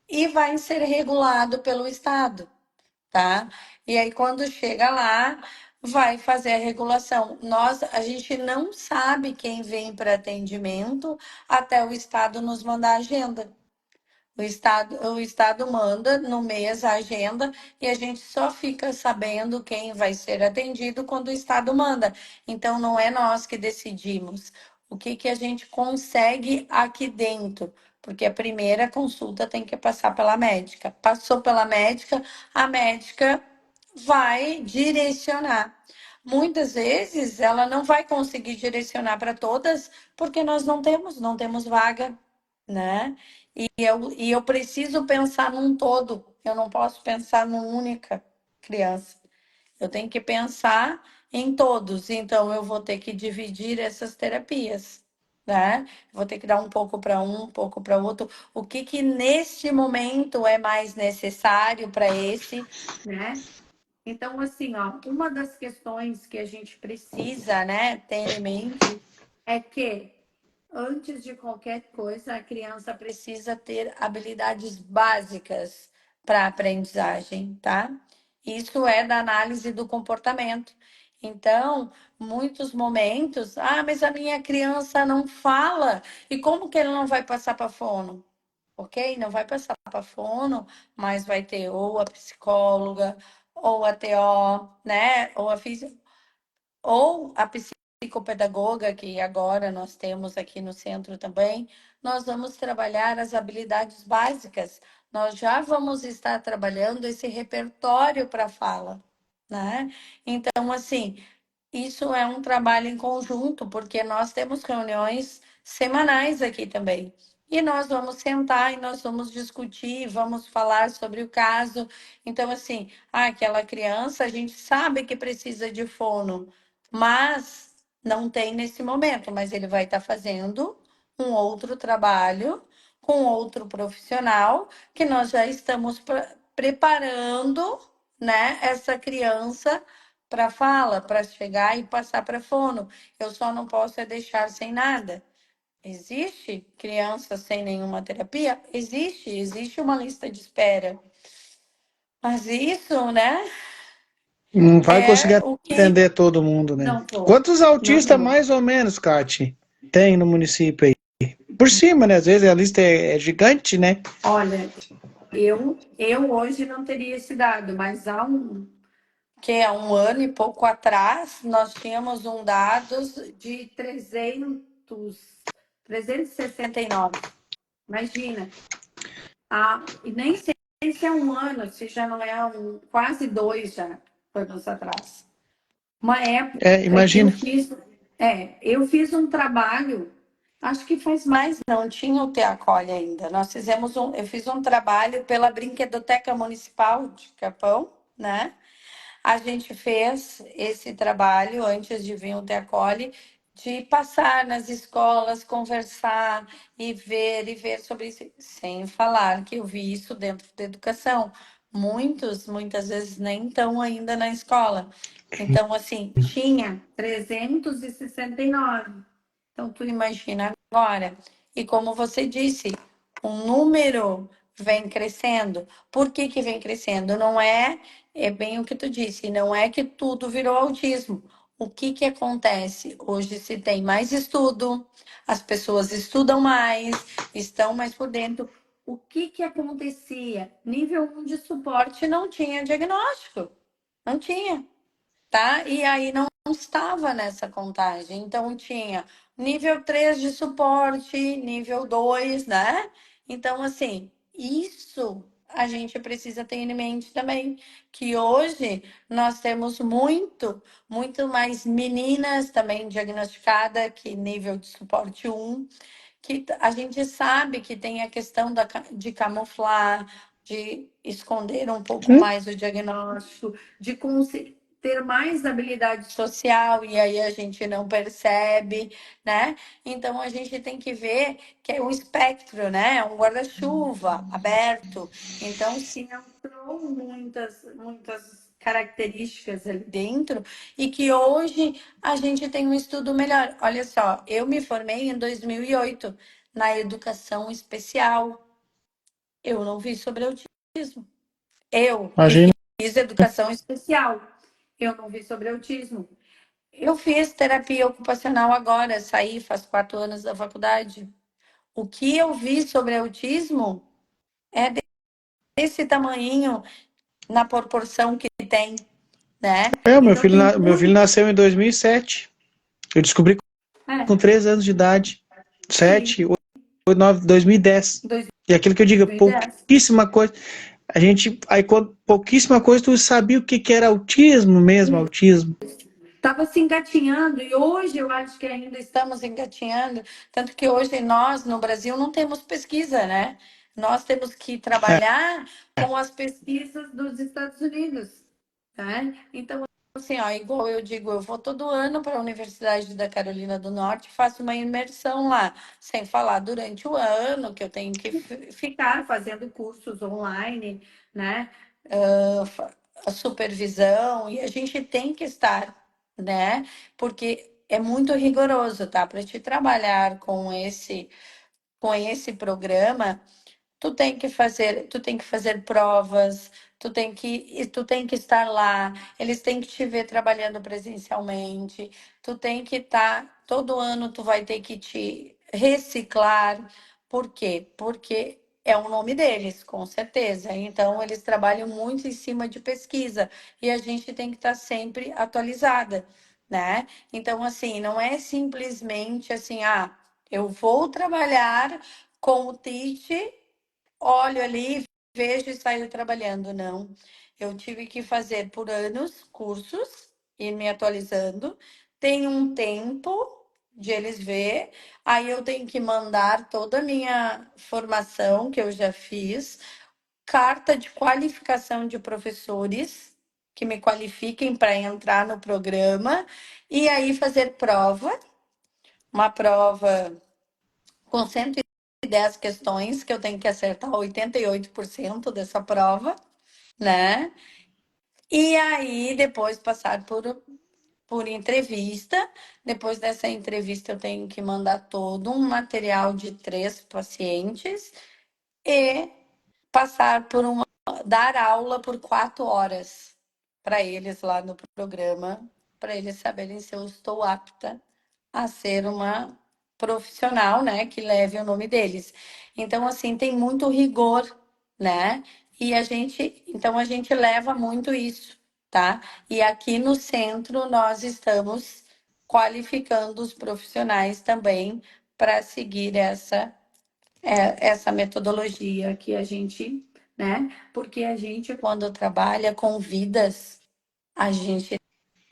e vai ser regulado pelo Estado, tá? E aí, quando chega lá, vai fazer a regulação. A gente não sabe quem vem para atendimento até o Estado nos mandar a agenda. O estado manda no mês a agenda e a gente só fica sabendo quem vai ser atendido quando o Estado manda. Então, não é nós que decidimos o que a gente consegue aqui dentro, porque a primeira consulta tem que passar pela médica. Passou pela médica, a médica vai direcionar. Muitas vezes ela não vai conseguir direcionar para todas, porque nós não temos vaga, né? E eu preciso pensar num todo, eu não posso pensar numa única criança. Eu tenho que pensar em todos, então eu vou ter que dividir essas terapias, né? Vou ter que dar um pouco para um pouco para outro. O que neste momento é mais necessário para esse, né? Então, assim, ó, uma das questões que a gente precisa, né, ter em mente é que antes de qualquer coisa, a criança precisa ter habilidades básicas para a aprendizagem, tá? Isso é da análise do comportamento. Então, muitos momentos, mas a minha criança não fala, e como que ele não vai passar para fono? Ok? Não vai passar para fono, mas vai ter ou a psicóloga, ou a TO, né? Ou a psicopedagoga, que agora nós temos aqui no centro também, nós vamos trabalhar as habilidades básicas. Nós já vamos estar trabalhando esse repertório para fala, né? Então, assim, isso é um trabalho em conjunto, porque nós temos reuniões semanais aqui também. E nós vamos sentar e nós vamos discutir, vamos falar sobre o caso. Então, assim, aquela criança, a gente sabe que precisa de fono, mas não tem nesse momento, mas ele vai estar fazendo um outro trabalho com outro profissional que nós já estamos preparando, né, essa criança para fala, para chegar e passar para fono. Eu só não posso é deixar sem nada. Existe criança sem nenhuma terapia? Existe uma lista de espera. Mas isso, né, Não vai conseguir é o que atender todo mundo, né? não vou, Quantos não autistas, vou. mais ou menos, Kati, tem no município aí? Por cima, né? Às vezes a lista é gigante, né? Olha, eu hoje não teria esse dado, mas há um ano e pouco atrás, nós tínhamos um dados de 369. Imagina. E nem sei se é um ano, se já não é quase dois já, anos atrás. Uma É, época que imagina. eu fiz um trabalho, acho que faz mais, não tinha o Teacole ainda. Eu fiz um trabalho pela Brinquedoteca Municipal de Capão, né? A gente fez esse trabalho antes de vir o Teacole, de passar nas escolas, conversar e ver sobre isso, sem falar que eu vi isso dentro da educação. Muitas vezes nem estão ainda na escola. Então, assim, tinha 369. Então, tu imagina agora. E como você disse, o número vem crescendo. Por que que vem crescendo? Não é bem o que tu disse, não é que tudo virou autismo. O que que acontece? Hoje se tem mais estudo, as pessoas estudam mais, estão mais por dentro. O que que acontecia? Nível 1 de suporte não tinha diagnóstico, não tinha, tá? E aí não estava nessa contagem. Então tinha nível 3 de suporte, nível 2, né? Então, assim, isso a gente precisa ter em mente também, que hoje nós temos muito mais meninas também diagnosticadas que nível de suporte 1, que a gente sabe que tem a questão de camuflar, de esconder um pouco Hum? mais o diagnóstico, de ter mais habilidade social e aí a gente não percebe, né? Então a gente tem que ver que é um espectro, né? Um guarda-chuva aberto. Então se entrou muitas características ali dentro e que hoje a gente tem um estudo melhor. Olha só, eu me formei em 2008 na educação especial. Eu não vi sobre autismo. Eu que Imagina. fiz educação especial. Eu não vi sobre autismo. Eu fiz terapia ocupacional agora, saí faz 4 anos da faculdade. O que eu vi sobre autismo é desse tamanhinho na proporção que tem, né? É, Então tem meu filho muito. nasceu em 2007. Eu descobri com É, 3 anos de idade. sim, 7, 8, 9, 2010. E aquilo que eu digo, 2010. pouquíssima coisa. A gente, aí quando pouquíssima coisa, tu sabia o que que era autismo mesmo, autismo. Estava se engatinhando e hoje eu acho que ainda estamos engatinhando, tanto que hoje nós no Brasil não temos pesquisa, né? Nós temos que É, trabalhar com as pesquisas dos Estados Unidos, né? Então, assim, ó, igual eu digo, eu vou todo ano para a Universidade da Carolina do Norte, faço uma imersão lá, sem falar durante o ano que eu tenho que ficar fazendo cursos online, né? A supervisão, e a gente tem que estar, né? Porque é muito rigoroso, tá? Para te trabalhar com esse programa, tu tem que fazer provas, tu tem que estar lá, eles têm que te ver trabalhando presencialmente, tu tem que estar, todo ano tu vai ter que te reciclar. Por quê? Porque é o nome deles, com certeza. Então, eles trabalham muito em cima de pesquisa e a gente tem que estar sempre atualizada, né? Então, assim, não é simplesmente assim, eu vou trabalhar com o Teach, olho ali, vejo e saio trabalhando. Não. Eu tive que fazer por anos cursos, ir me atualizando. Tem um tempo de eles ver, aí eu tenho que mandar toda a minha formação que eu já fiz, carta de qualificação de professores que me qualifiquem para entrar no programa, e aí fazer prova, uma prova com 110 questões, que eu tenho que acertar 88% dessa prova, né? E aí depois passar por entrevista. Depois dessa entrevista, eu tenho que mandar todo um material de 3 pacientes e passar por dar aula por 4 horas para eles lá no programa, para eles saberem se eu estou apta a ser uma profissional, né, que leve o nome deles. Então, assim, tem muito rigor, né? Então a gente leva muito isso, tá? E aqui no centro nós estamos qualificando os profissionais também para seguir essa metodologia que a gente, né? Porque a gente, quando trabalha com vidas, a gente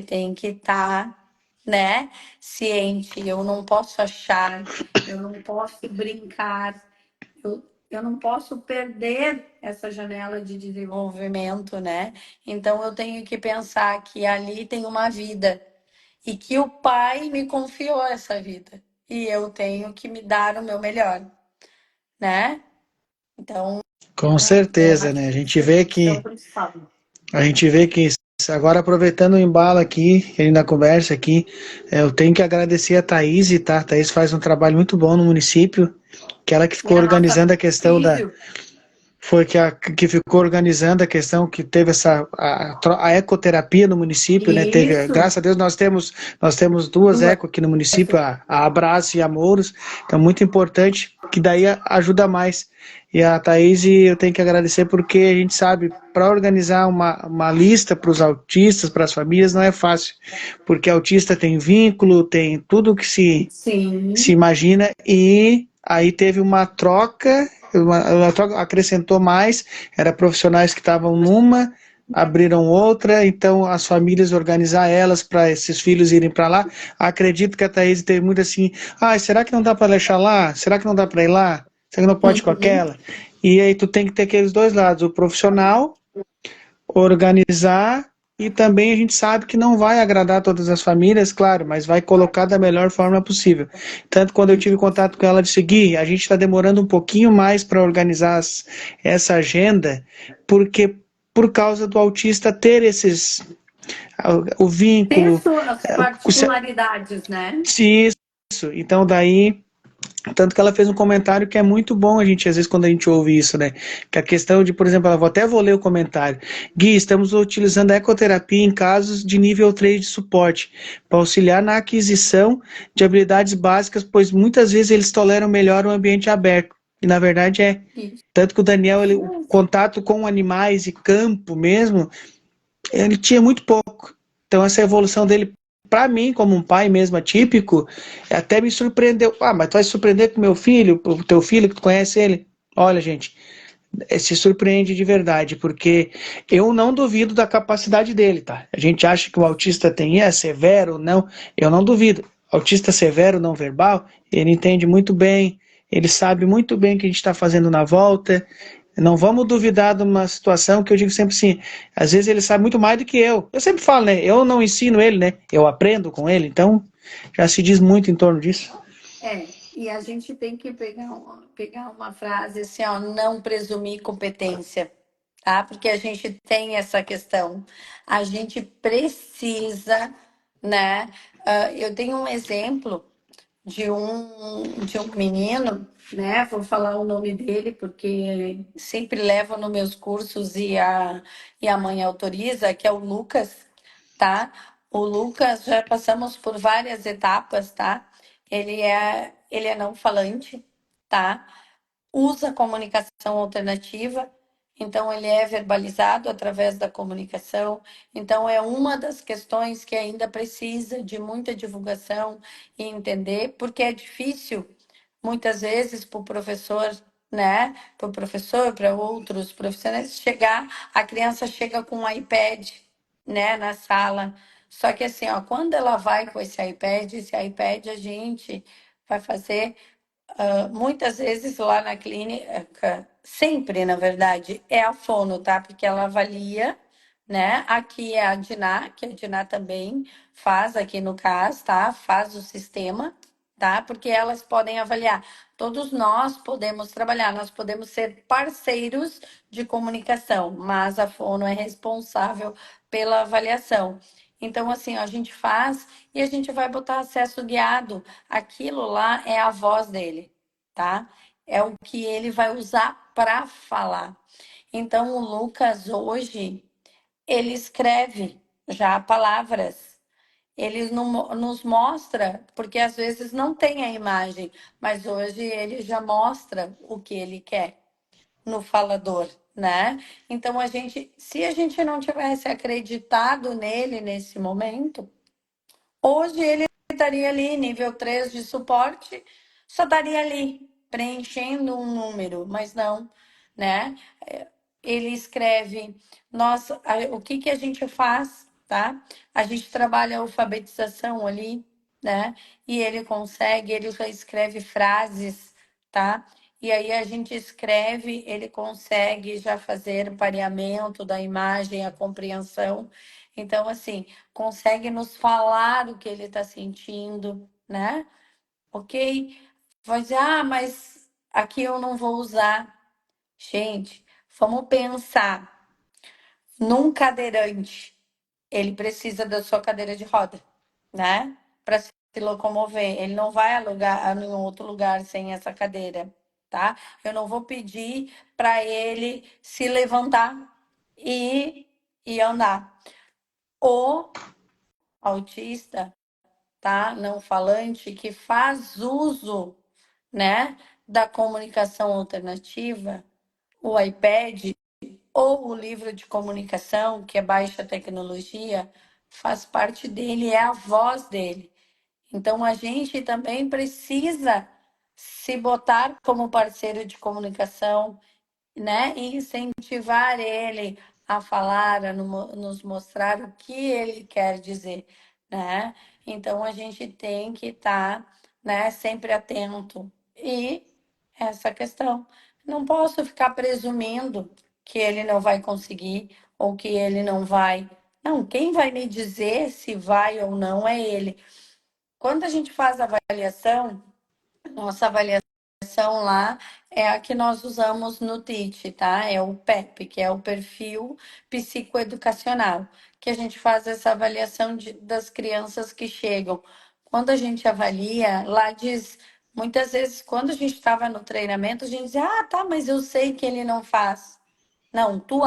tem que estar, né, ciente. Eu não posso achar, eu não posso brincar, eu não posso perder essa janela de desenvolvimento, né? Então eu tenho que pensar que ali tem uma vida e que o pai me confiou essa vida e eu tenho que me dar o meu melhor, né? Então, Com eu certeza, acho né? que isso é o principal. A gente vê que agora aproveitando o embalo aqui, ele na conversa aqui, eu tenho que agradecer a Thaís, tá? A Thaís faz um trabalho muito bom no município, que ela que E ficou a nossa organizando a questão da, filho, foi que ficou organizando a questão que teve a ecoterapia no município, né? Teve, isso, graças a Deus nós temos duas duas. eco aqui no município, a Abraço e a Mouros, então muito importante que daí ajuda mais. E a Thaís, eu tenho que agradecer porque a gente sabe, para organizar uma lista para os autistas, para as famílias, não é fácil, porque autista tem vínculo, tem tudo que se Sim. imagina, e aí teve uma troca acrescentou mais, era profissionais que estavam numa, abriram outra, então as famílias organizar elas para esses filhos irem para lá. Acredito que a Thaís teve muito assim, será que não dá para deixar lá? Será que não dá para ir lá? Será que não pode com Uhum. aquela? E aí tu tem que ter aqueles dois lados, o profissional organizar e também a gente sabe que não vai agradar todas as famílias, claro, mas vai colocar da melhor forma possível. Tanto quando eu tive contato com ela de seguir, a gente está demorando um pouquinho mais para organizar essa agenda, porque por causa do autista ter o Ter vínculo, suas particularidades, né? se isso, então daí tanto que ela fez um comentário que é muito bom a gente, às vezes, quando a gente ouve isso, né? Que a questão de, por exemplo, até vou ler o comentário. Gui, estamos utilizando a ecoterapia em casos de nível 3 de suporte, para auxiliar na aquisição de habilidades básicas, pois muitas vezes eles toleram melhor o ambiente aberto. E na verdade é. Isso. Tanto que o Daniel, Isso o mesmo. contato com animais e campo mesmo, ele tinha muito pouco. Então essa evolução dele, para mim, como um pai mesmo atípico, até me surpreendeu. Mas tu vai se surpreender com meu filho, o teu filho que tu conhece ele? Olha, gente, se surpreende de verdade, porque eu não duvido da capacidade dele, tá? A gente acha que o autista é severo, não, eu não duvido. Autista severo, não verbal, ele entende muito bem, ele sabe muito bem o que a gente está fazendo na volta. Não vamos duvidar de uma situação que eu digo sempre assim, às vezes ele sabe muito mais do que eu. Eu sempre falo, né? Eu não ensino ele, né? Eu aprendo com ele, então já se diz muito em torno disso. E a gente tem que pegar uma frase assim, ó, não presumir competência, tá? Porque a gente tem essa questão. A gente precisa, né? Eu tenho um exemplo de um menino, né? Vou falar o nome dele porque sempre levo nos meus cursos e a mãe autoriza, que é o Lucas, tá? O Lucas já passamos por várias etapas, tá? Ele é não falante, tá? usa a comunicação alternativa, então ele é verbalizado através da comunicação. Então é uma das questões que ainda precisa de muita divulgação e entender, porque é difícil muitas vezes para o professor, né? Para o professor, para outros profissionais, a criança chega com um iPad, né, na sala. Só que assim, ó, quando ela vai com esse iPad a gente vai fazer muitas vezes lá na clínica, sempre, na verdade, é a fono, tá? Porque ela avalia, né? Aqui é a Diná, que a Diná também faz aqui no CAS, tá? Faz o sistema, tá? Porque elas podem avaliar. Todos nós podemos trabalhar, nós podemos ser parceiros de comunicação, mas a fono é responsável pela avaliação. Então, assim, ó, a gente faz e a gente vai botar acesso guiado. Aquilo lá é a voz dele, tá? É o que ele vai usar para falar. Então, o Lucas hoje, ele escreve já palavras. Ele nos mostra, porque às vezes não tem a imagem, mas hoje ele já mostra o que ele quer no falador, né? Então, se a gente não tivesse acreditado nele nesse momento, hoje ele estaria ali, nível 3 de suporte, só estaria ali, preenchendo um número, mas não, né? Ele escreve, nossa, o que que a gente faz, tá? A gente trabalha a alfabetização ali, né? E ele já escreve frases, tá? E aí a gente escreve, ele consegue já fazer o pareamento da imagem, a compreensão. Então, assim, consegue nos falar o que ele está sentindo, né? Ok? Vai dizer, mas aqui eu não vou usar. Gente, vamos pensar num cadeirante. Ele precisa da sua cadeira de roda, né? Para se locomover. Ele não vai alugar em outro lugar sem essa cadeira, tá? Eu não vou pedir para ele se levantar e andar. O autista, tá? Não falante, que faz uso, né, da comunicação alternativa, o iPad ou o livro de comunicação, que é baixa tecnologia, faz parte dele, é a voz dele. Então a gente também precisa se botar como parceiro de comunicação, né? E incentivar ele a falar, a nos mostrar o que ele quer dizer, né? Então a gente tem que estar, né, sempre atento. E essa questão, não posso ficar presumindo que ele não vai conseguir ou que ele não vai. Não, quem vai me dizer se vai ou não é ele. Quando a gente faz a avaliação, nossa avaliação lá é a que nós usamos no TIT, tá? É o PEP, que é o perfil psicoeducacional, que a gente faz essa avaliação das crianças que chegam. Quando a gente avalia, lá diz, muitas vezes, quando a gente estava no treinamento, a gente diz, tá, mas eu sei que ele não faz. Não, tu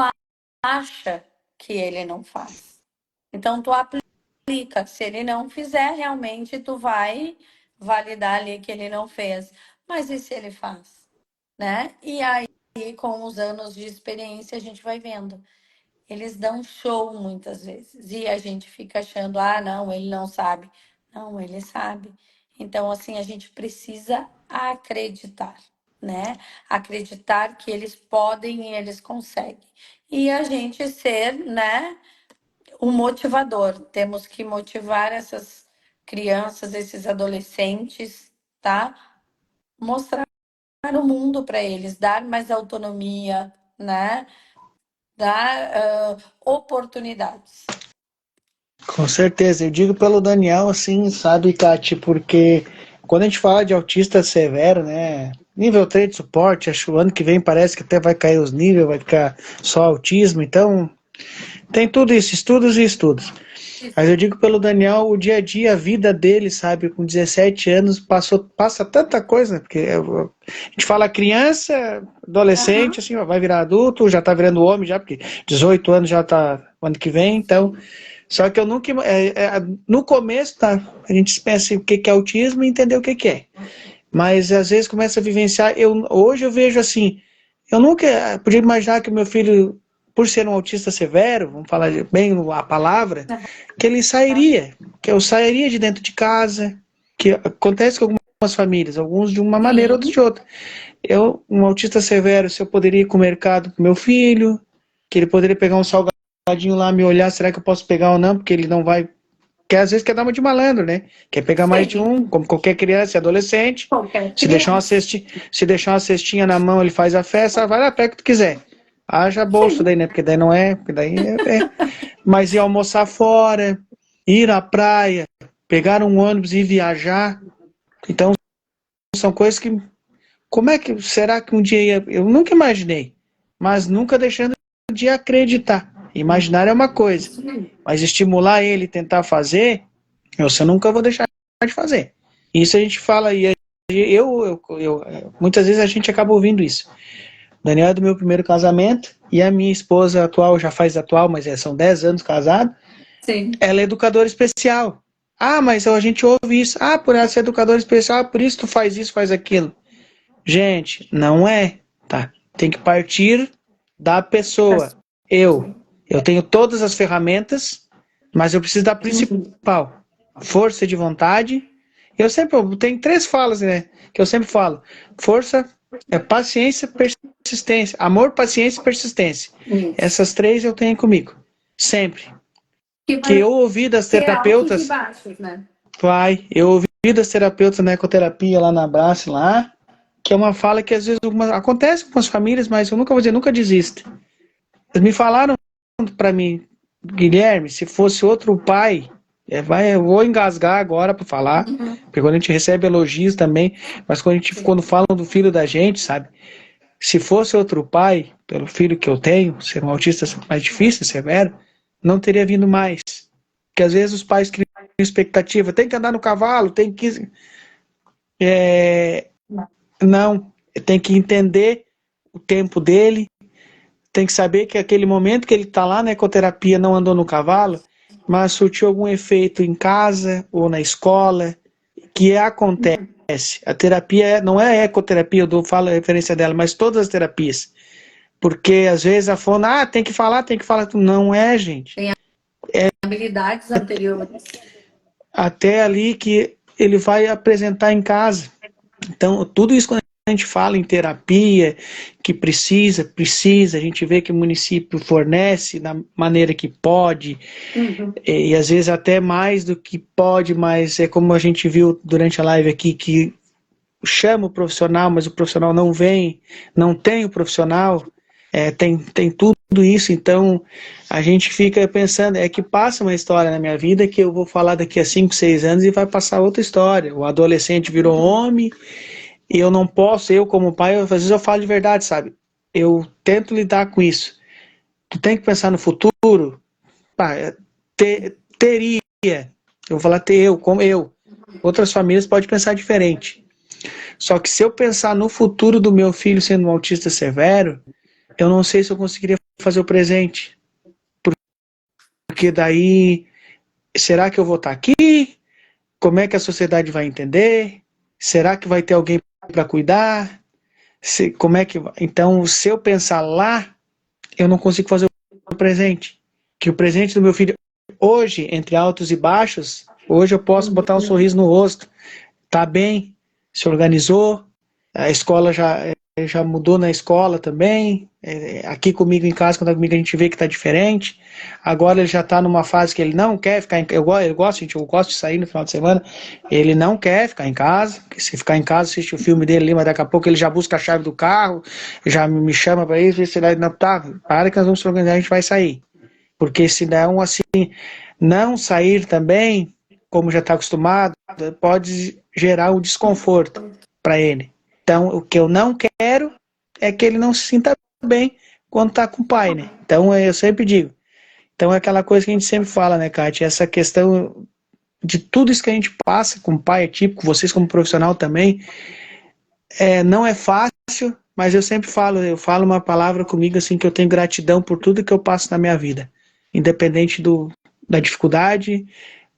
acha que ele não faz. Então, tu aplica. Se ele não fizer, realmente tu vai validar ali que ele não fez. Mas e se ele faz? Né? E aí, com os anos de experiência, a gente vai vendo. Eles dão show muitas vezes. E a gente fica achando, não, ele não sabe. Não, ele sabe. Então, assim, a gente precisa acreditar, né? Acreditar que eles podem e eles conseguem. E a gente ser, né, um motivador. Temos que motivar essas crianças, esses adolescentes, tá? Mostrar o mundo para eles, dar mais autonomia, né? Dar oportunidades. Com certeza, eu digo pelo Daniel, assim, sabe, Tati, porque quando a gente fala de autista severo, né, nível 3 de suporte, acho que o ano que vem parece que até vai cair os níveis, vai ficar só autismo, então tem tudo isso, estudos e estudos. Mas eu digo pelo Daniel, o dia a dia, a vida dele, sabe, com 17 anos, passa tanta coisa, né, porque a gente fala criança, Uhum. adolescente, assim, ó, vai virar adulto, já tá virando homem já, porque 18 anos já tá ano que vem, então... Só que eu nunca. No começo, tá? A gente pensa o que é autismo e entender o que é. mas às vezes começa a vivenciar. Hoje eu vejo assim, eu nunca podia imaginar que o meu filho, por ser um autista severo, vamos falar bem a palavra, que ele sairia, que eu sairia de dentro de casa, que acontece com algumas famílias, alguns de uma maneira, outros de outra. Eu, um autista severo, se eu poderia ir com o mercado com meu filho, que ele poderia pegar um salgadinho lá, me olhar, será que eu posso pegar ou não, porque ele não vai, que às vezes quer dar uma de malandro, né? Quer pegar mais de um, como qualquer criança e adolescente. Se deixar uma cestinha na mão, ele faz a festa, vai lá, pega o que tu quiser. Haja bolso daí, né? Porque daí não é, porque daí Mas ir almoçar fora, ir à praia, pegar um ônibus e viajar. Então, são coisas que... Como é que... Será que um dia... Eu nunca imaginei, mas nunca deixando de acreditar. Imaginar é uma coisa, mas estimular ele, tentar fazer, eu nunca vou deixar de fazer. Isso a gente fala, e muitas vezes a gente acaba ouvindo isso. O Daniel é do meu primeiro casamento, e a minha esposa atual, já faz atual, mas são 10 anos casado, ela é educadora especial. Ah, mas a gente ouve isso. Ah, por ela ser educadora especial, por isso tu faz isso, faz aquilo. Gente, não é, tá? Tem que partir da pessoa. Eu tenho todas as ferramentas, mas eu preciso da principal, força de vontade. Eu tenho 3 falas, né, que eu sempre falo. Força, paciência, persistência. Amor, paciência e persistência. Isso. Essas 3 eu tenho comigo, sempre. Que eu ouvi das terapeutas... Baixos, né? Eu ouvi das terapeutas na ecoterapia lá na Abrace, lá, que é uma fala que às vezes acontece com as famílias, mas eu nunca vou dizer, nunca desista. Eles me falaram para mim, Guilherme, se fosse outro pai, eu vou engasgar agora para falar, porque quando a gente recebe elogios também, mas quando falam do filho da gente, sabe? Se fosse outro pai, pelo filho que eu tenho, ser um autista mais difícil, severo, não teria vindo mais. Porque às vezes os pais criam expectativa, tem que andar no cavalo, tem que... Não, tem que entender o tempo dele, tem que saber que aquele momento que ele está lá na ecoterapia não andou no cavalo, mas surtiu algum efeito em casa ou na escola, que acontece. A terapia não é a ecoterapia, eu falo a referência dela, mas todas as terapias. Porque às vezes a fona, tem que falar. Não é, gente. Tem habilidades anteriores. Até ali que ele vai apresentar em casa. Então, tudo isso quando a gente fala em terapia, que precisa, a gente vê que o município fornece da maneira que pode, e às vezes até mais do que pode, mas é como a gente viu durante a live aqui, que chama o profissional, mas o profissional não vem, não tem o profissional, tem tudo isso, então a gente fica pensando, que passa uma história na minha vida que eu vou falar daqui a 5, 6 anos e vai passar outra história. O adolescente virou homem, e eu não posso, eu como pai, às vezes eu falo de verdade, sabe? Eu tento lidar com isso. Tu tem que pensar no futuro. Teria, eu vou falar como eu. Outras famílias podem pensar diferente. Só que se eu pensar no futuro do meu filho sendo um autista severo, eu não sei se eu conseguiria fazer o presente. Porque daí, será que eu vou estar aqui? Como é que a sociedade vai entender? Será que vai ter alguém para cuidar? Então, se eu pensar lá, eu não consigo fazer o presente. Que o presente do meu filho, hoje, entre altos e baixos, hoje eu posso botar um sorriso no rosto. Tá bem, se organizou, a escola já mudou na escola também, aqui comigo em casa, quando comigo a gente vê que está diferente. Agora ele já está numa fase que ele não quer ficar em casa. Eu gosto de sair no final de semana. Ele não quer ficar em casa, porque se ficar em casa, assiste o filme dele ali, mas daqui a pouco ele já busca a chave do carro, já me chama para isso, se ele não tá, para que nós vamos se organizar, a gente vai sair. Porque senão, assim, não sair também, como já está acostumado, pode gerar um desconforto para ele. Então, o que eu não quero é que ele não se sinta bem quando está com o pai, né? Então, eu sempre digo. Então, é aquela coisa que a gente sempre fala, né, Kátia? Essa questão de tudo isso que a gente passa com o pai atípico, vocês como profissional também, não é fácil, mas eu sempre falo uma palavra comigo, assim, que eu tenho gratidão por tudo que eu passo na minha vida. Independente da dificuldade,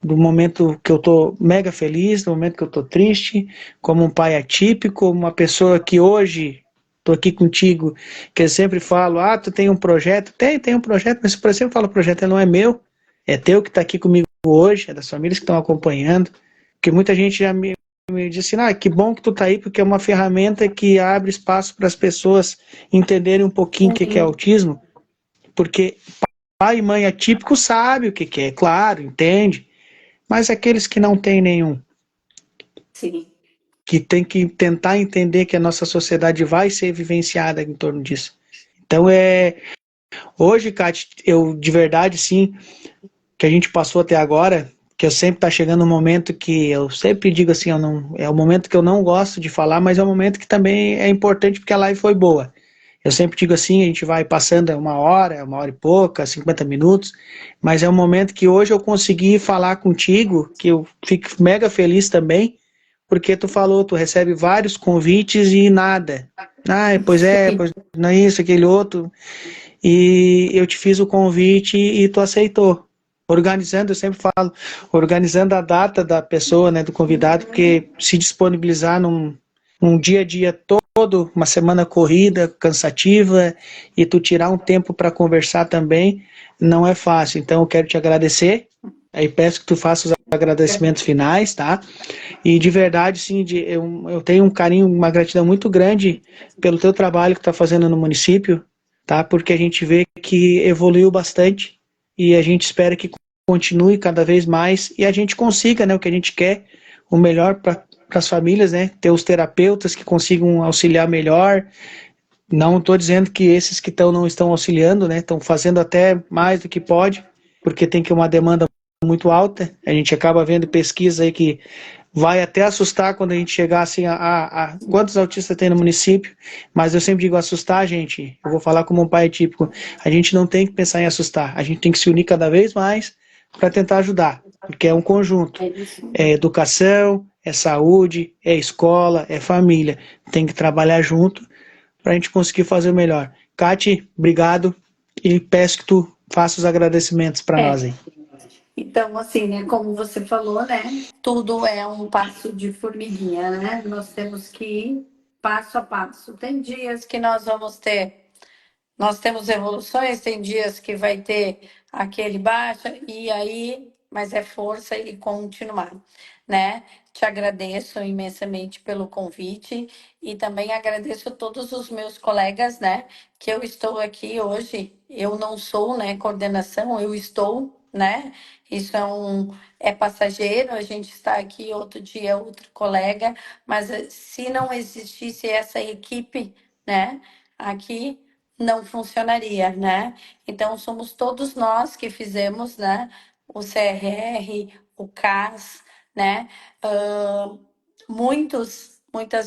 do momento que eu tô mega feliz, do momento que eu tô triste, como um pai atípico, uma pessoa que hoje tô aqui contigo, que eu sempre falo, tu tem um projeto? Tem um projeto, mas por exemplo, eu falo, o projeto não é meu, é teu que tá aqui comigo hoje, é das famílias que estão acompanhando, porque muita gente já me disse, que bom que tu tá aí, porque é uma ferramenta que abre espaço para as pessoas entenderem um pouquinho o que que é Sim, autismo, porque pai e mãe atípico sabe o que que é, claro, entende, mas aqueles que não têm nenhum, sim. que tem que tentar entender que a nossa sociedade vai ser vivenciada em torno disso. Então hoje, Kate, eu de verdade sim, que a gente passou até agora, que eu sempre tá chegando um momento que eu sempre digo assim, eu não, é o momento que eu não gosto de falar, mas é um momento que também é importante porque a live foi boa. Eu sempre digo assim, a gente vai passando uma hora e pouca, 50 minutos, mas é um momento que hoje eu consegui falar contigo, que eu fico mega feliz também, porque tu falou, tu recebe vários convites e nada. Sim. Pois não é isso, aquele outro. E eu te fiz o convite e tu aceitou. Organizando, eu sempre falo, organizando a data da pessoa, né, do convidado, porque se disponibilizar num dia a dia todo, uma semana corrida, cansativa, e tu tirar um tempo para conversar também, não é fácil. Então eu quero te agradecer. Aí peço que tu faça os agradecimentos finais, tá? E de verdade, sim, eu tenho um carinho, uma gratidão muito grande pelo teu trabalho que tu está fazendo no município, tá? Porque a gente vê que evoluiu bastante e a gente espera que continue cada vez mais e a gente consiga, né, o que a gente quer, o melhor para as famílias, né? Ter os terapeutas que consigam auxiliar melhor. Não estou dizendo que esses que estão não estão auxiliando, né? Estão fazendo até mais do que pode, porque tem que uma demanda muito alta. A gente acaba vendo pesquisa aí que vai até assustar quando a gente chegar assim a quantos autistas tem no município, mas eu sempre digo assustar, gente. Eu vou falar como um pai típico. A gente não tem que pensar em assustar, a gente tem que se unir cada vez mais para tentar ajudar, porque é um conjunto. É isso. É educação, é saúde, é escola, é família. Tem que trabalhar junto para a gente conseguir fazer o melhor. Cati, obrigado e peço que tu faça os agradecimentos para nós É. aí. Então, assim, né, como você falou, né, tudo é um passo de formiguinha, né? Nós temos que ir passo a passo. Tem dias que nós temos evoluções, tem dias que vai ter aquele baixa, e aí, mas é força e continuar, né? Te agradeço imensamente pelo convite e também agradeço a todos os meus colegas, né? Que eu estou aqui hoje. Eu não sou, né, coordenação, eu estou, né? Isso é passageiro, a gente está aqui, outro dia é outro colega, mas se não existisse essa equipe, né, aqui não funcionaria, né? Então, somos todos nós que fizemos, né? O CRR, o CAS, né? Ah, muitas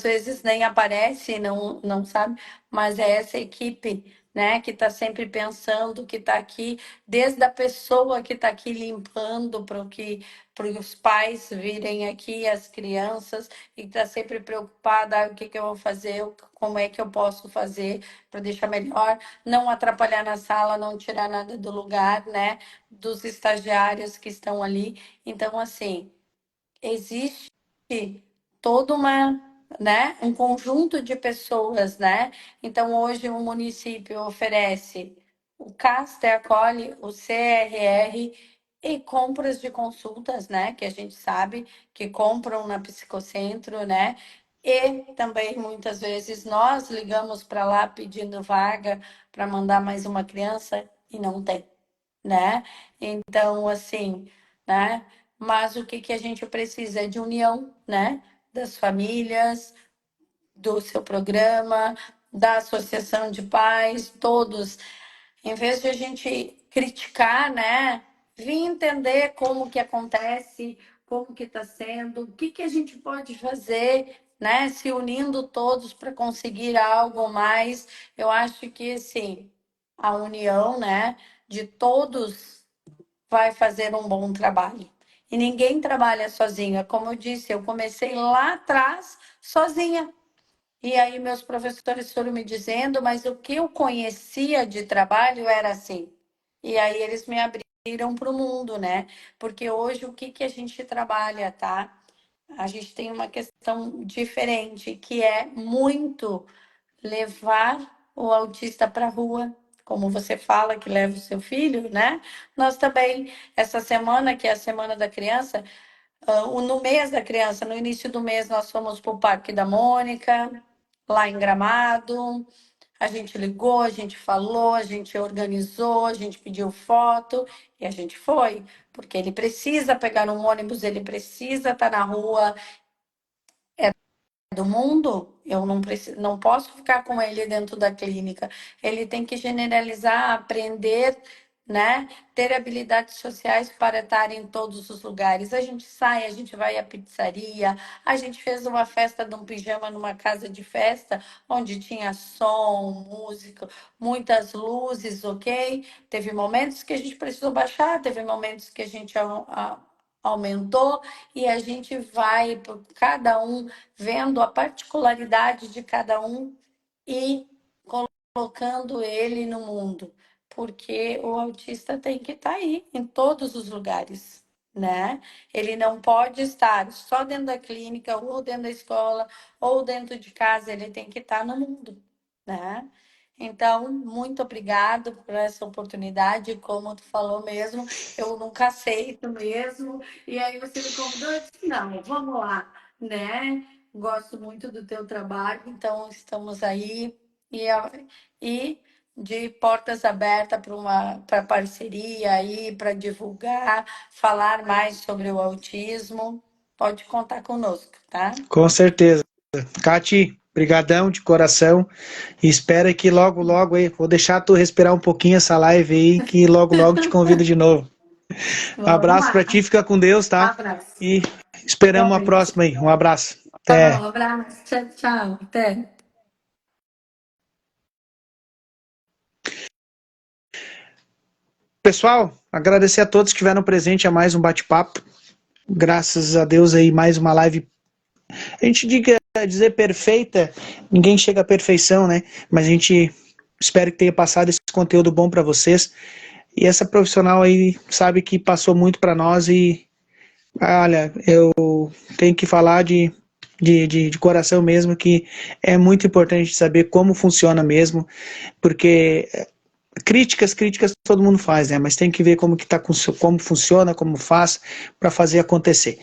vezes nem aparece, não sabe, mas é essa equipe, né? Que está sempre pensando, que está aqui, desde a pessoa que está aqui limpando para os pais virem aqui, as crianças, e está sempre preocupada, o que que eu vou fazer, como é que eu posso fazer para deixar melhor, não atrapalhar na sala, não tirar nada do lugar, né? Dos estagiários que estão ali. Então, assim, existe todo né, um conjunto de pessoas, né? Então, hoje o município oferece o Caster acolhe, o CRR e compras de consultas, né? Que a gente sabe que compram na Psicocentro, né? E também muitas vezes nós ligamos para lá pedindo vaga para mandar mais uma criança e não tem, né? Então, assim, né? Mas o que que a gente precisa é de união, né? Das famílias, do seu programa, da associação de pais, todos. Em vez de a gente criticar, né? Vir entender como que acontece, como que está sendo, o que que a gente pode fazer, né? Se unindo todos para conseguir algo mais. Eu acho que, assim, a união, né? De todos vai fazer um bom trabalho. E ninguém trabalha sozinho. É como eu disse, eu comecei lá atrás sozinha. E aí meus professores foram me dizendo, mas o que eu conhecia de trabalho era assim. E aí eles me abriram para o mundo, né? Porque hoje o que a gente trabalha, tá? A gente tem uma questão diferente, que é muito levar o autista para a rua, como você fala que leva o seu filho, né? Nós também, essa semana, que é a Semana da Criança, no mês da criança, no início do mês, nós fomos para o Parque da Mônica, lá em Gramado. A gente ligou, a gente falou, a gente organizou, a gente pediu foto e a gente foi, porque ele precisa pegar um ônibus, ele precisa estar na rua do mundo. Eu não preciso, não posso ficar com ele dentro da clínica. Ele tem que generalizar, aprender, né? Ter habilidades sociais para estar em todos os lugares. A gente sai, a gente vai à pizzaria, a gente fez uma festa de um pijama numa casa de festa, onde tinha som, música, muitas luzes, ok? Teve momentos que a gente precisou baixar, teve momentos que a gente aumentou, e a gente vai por cada um, vendo a particularidade de cada um e colocando ele no mundo, porque o autista tem que estar aí em todos os lugares, né? Ele não pode estar só dentro da clínica, ou dentro da escola, ou dentro de casa, ele tem que estar no mundo, né? Então, muito obrigado por essa oportunidade. Como tu falou mesmo, eu nunca aceito mesmo. E aí você me convidou, eu disse, não, vamos lá, né? Gosto muito do teu trabalho, então estamos aí e, e de portas abertas para parceria aí, para divulgar, falar mais sobre o autismo. Pode contar conosco, tá? Com certeza. Cati, brigadão de coração. E espera que logo, logo aí, vou deixar tu respirar um pouquinho essa live aí, que logo, logo te convido de novo. Um Vamos abraço lá. pra ti, fica com Deus, tá? Abraço. E esperamos a Igualmente. próxima aí. Um abraço. Tá bom, Até. abraço. Tchau, tchau. Até. Pessoal, agradecer a todos que estiveram presentes a mais um bate-papo. Graças a Deus aí, mais uma live. A gente dizer perfeita, ninguém chega à perfeição, né? Mas a gente espera que tenha passado esse conteúdo bom para vocês. E essa profissional aí sabe que passou muito para nós e, olha, eu tenho que falar de coração mesmo que é muito importante saber como funciona mesmo, porque críticas todo mundo faz, né? Mas tem que ver como que tá, como funciona, como faz para fazer acontecer.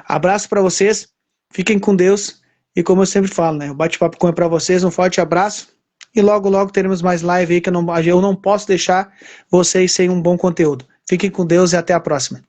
Abraço para vocês, fiquem com Deus e como eu sempre falo, né? O bate-papo com é para vocês, um forte abraço e logo logo teremos mais live aí que eu não posso deixar vocês sem um bom conteúdo. Fiquem com Deus e até a próxima.